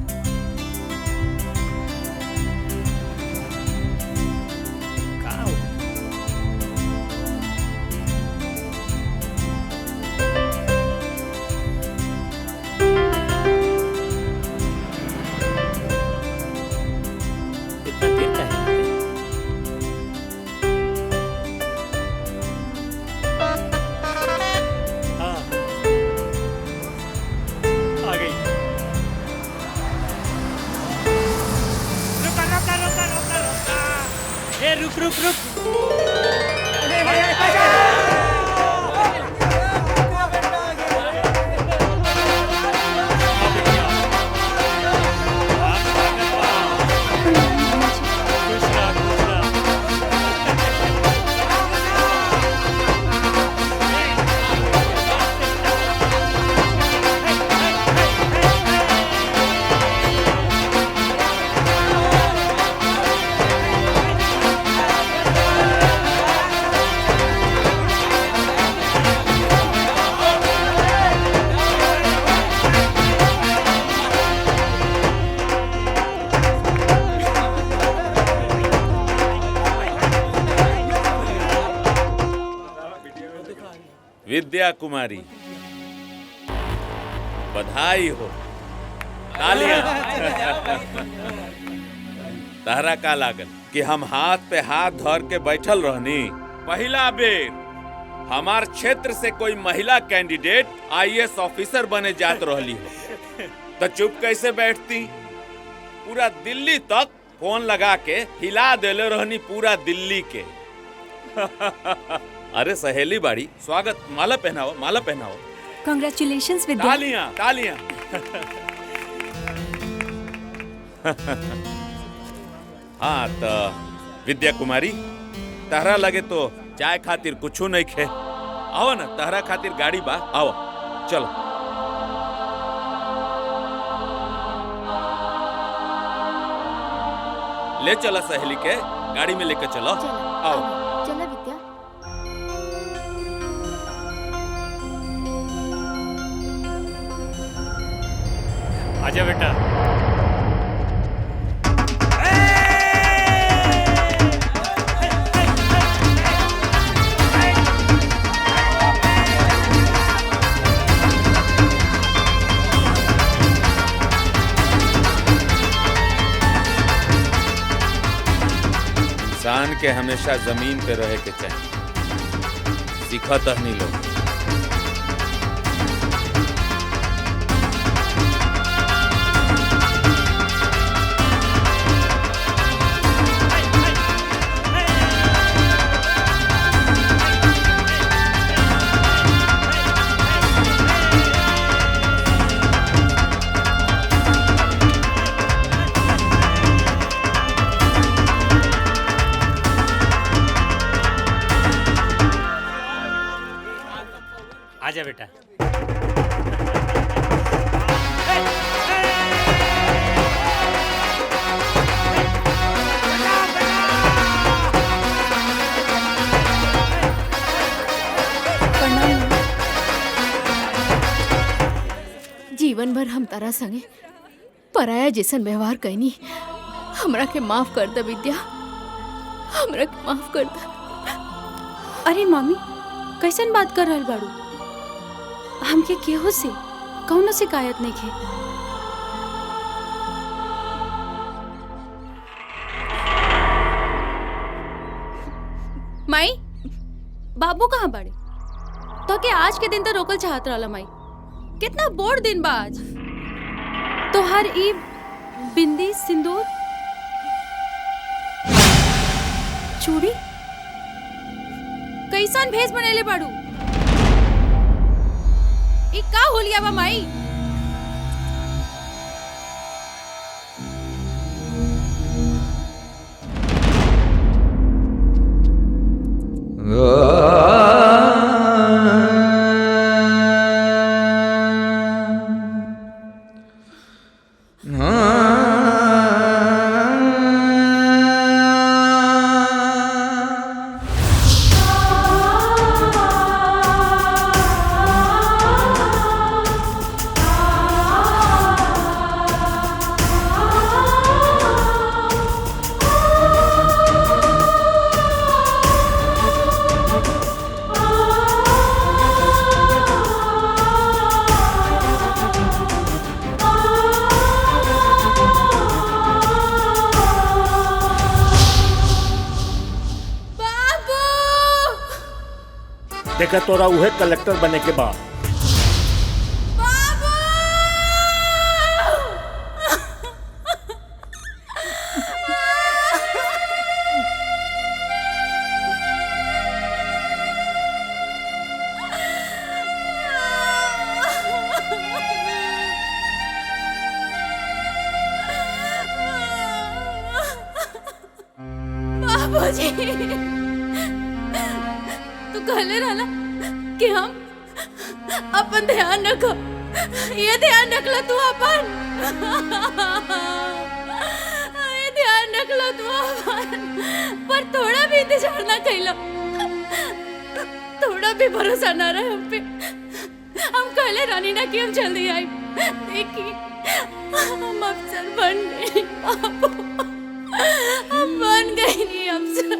विद्या कुमारी, बधाई हो। तालियां। तारा का लागल कि हम हाथ पे हाथ धर के बैठल रहनी। पहला बेर हमार क्षेत्र से कोई महिला कैंडिडेट IAS ऑफिसर बने जात रहली हो, तो चुप कैसे बैठती? पूरा दिल्ली तक फोन लगा के हिला देले रहनी, पूरा दिल्ली के। अरे सहेली बाड़ी, स्वागत, माला पहनाओ, माला पहनाओ। कांग्रेचुलेशंस विद्या। तालियां, तालियां। हाँ तो विद्या कुमारी, तहरा लगे तो चाय खातिर कुछ नहीं खे। आओ ना, तहरा खातिर गाड़ी बा, आओ चलो। ले चला सहेली के, गाड़ी में लेकर चलो। आओ चलो विद्या। आजा बेटा। इंसान के हमेशा जमीन पे रहे के चाहिए, सीखा तहनी लोग। आजा बेटा। जीवन भर हम तारा संगे पराया जैसन व्यवहार कैनी। हमरा के माफ कर दे विद्या, हमरा के माफ कर दे। अरे मामी, कैसन बात कर रहल बाड़ू? हमके केहू से कौनो शिकायत नहीं खे। माई, बाबू कहाँ बाड़े? तो के आज के दिन तो रोकल चाहत रहला माई। कितना बोर दिन बा आज। तो हर ई बिंदी, सिंदूर, चूड़ी कैसन भेष बनेले बाड़ू? ई का होलिया बा माई? देखा तोरा उहे कलेक्टर बने के बाद बाबूजी, तू कहले रहला कि हम अपन ध्यान रखो। ये ध्यान रखला तू अपन। ये ध्यान रखला तू अपन। पर थोड़ा भी इंतजार ना कैला, थोड़ा भी भरोसा ना रहा हम पे। हम कहले रानी ना कि हम जल्दी आई। देखी हम अफसर बन गए बाबू, हम बन गए नहीं अफसर,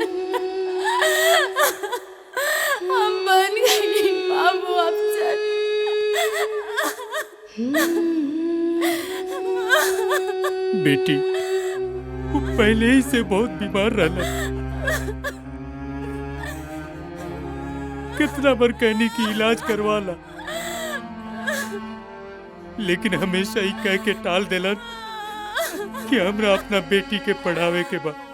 हम बन बन गई बाबू अफसर। बेटी वो पहले ही से बहुत बीमार रहना। कितना बार कहने की इलाज करवा ला, लेकिन हमेशा ही कह के टाल देलन कि हमरा अपना बेटी के पढ़ावे के बाद।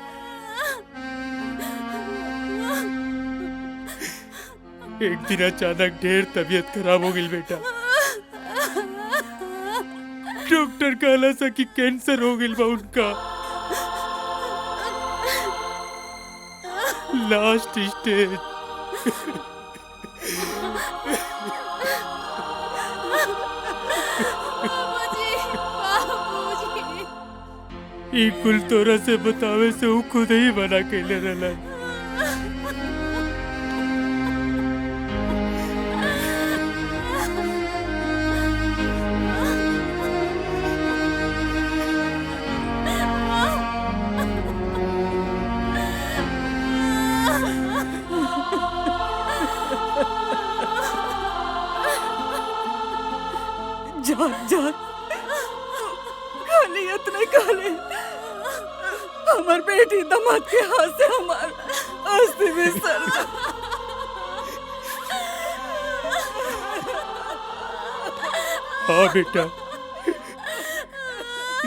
एक दिन अचानक ढेर तबीयत खराब हो गई बेटा। डॉक्टर कहला सा कि कैंसर हो गई बा उनका, लास्ट स्टेज। ई कुल तोरा से बतावे से वो खुद ही बना के ले रहला। जान जान खाली इतने काले हमार बेटी दामाद के हाथ से हमार अस्थि विसर्जन। हाँ बेटा,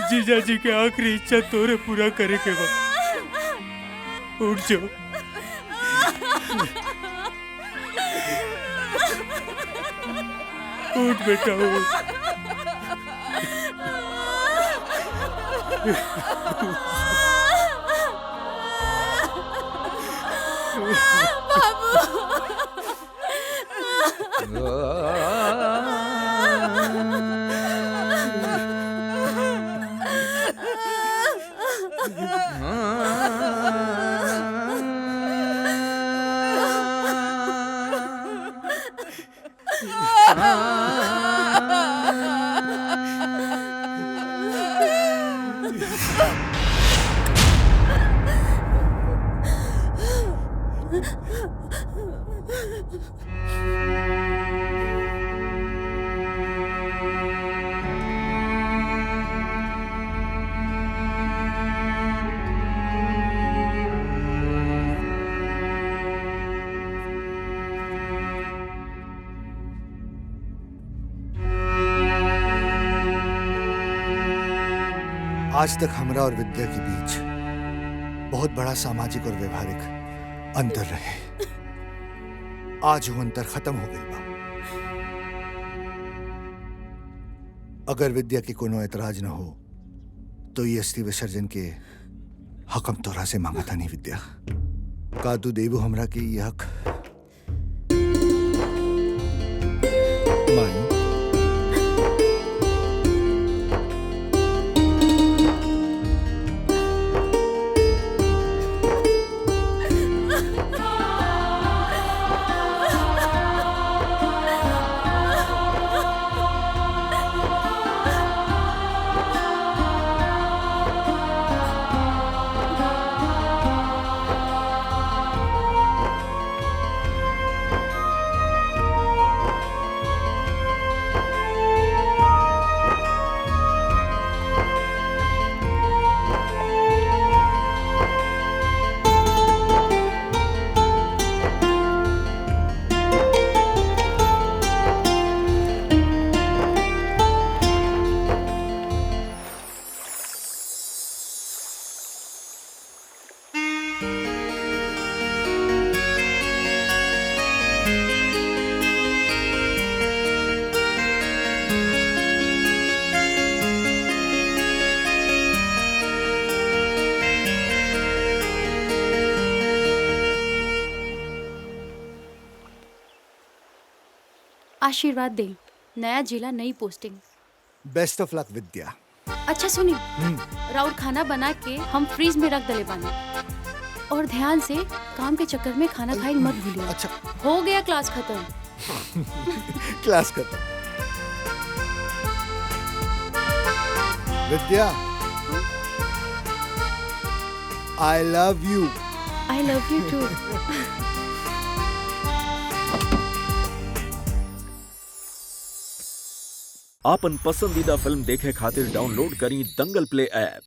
जीजा जी के आखिरी इच्छा तोरे पूरा करे के बाद उठ जाओ। उठ बेटा उठ। आज तक हमरा और विद्या के बीच बहुत बड़ा सामाजिक और व्यवहारिक अंतर रहे। आज वो अंतर खत्म हो गई बा। अगर विद्या की कोनो एतराज न हो तो ये अस्थि विसर्जन के हक हम तोरा से मांगा था। नहीं विद्या, का तू देबू हमरा के ये हक? माई आशीर्वाद दें। नया जिला, नई पोस्टिंग। बेस्ट ऑफ लक विद्या। अच्छा सुनी, राउर खाना बना के हम फ्रीज में रख दले बानी, और ध्यान से काम के चक्कर में खाना खाई मत भूलिए। अच्छा हो गया क्लास खत्म। क्लास खत्म। विद्या, I love you. I love you too. आपन पसंदीदा फिल्म देखे खातिर डाउनलोड करी दंगल प्ले ऐप।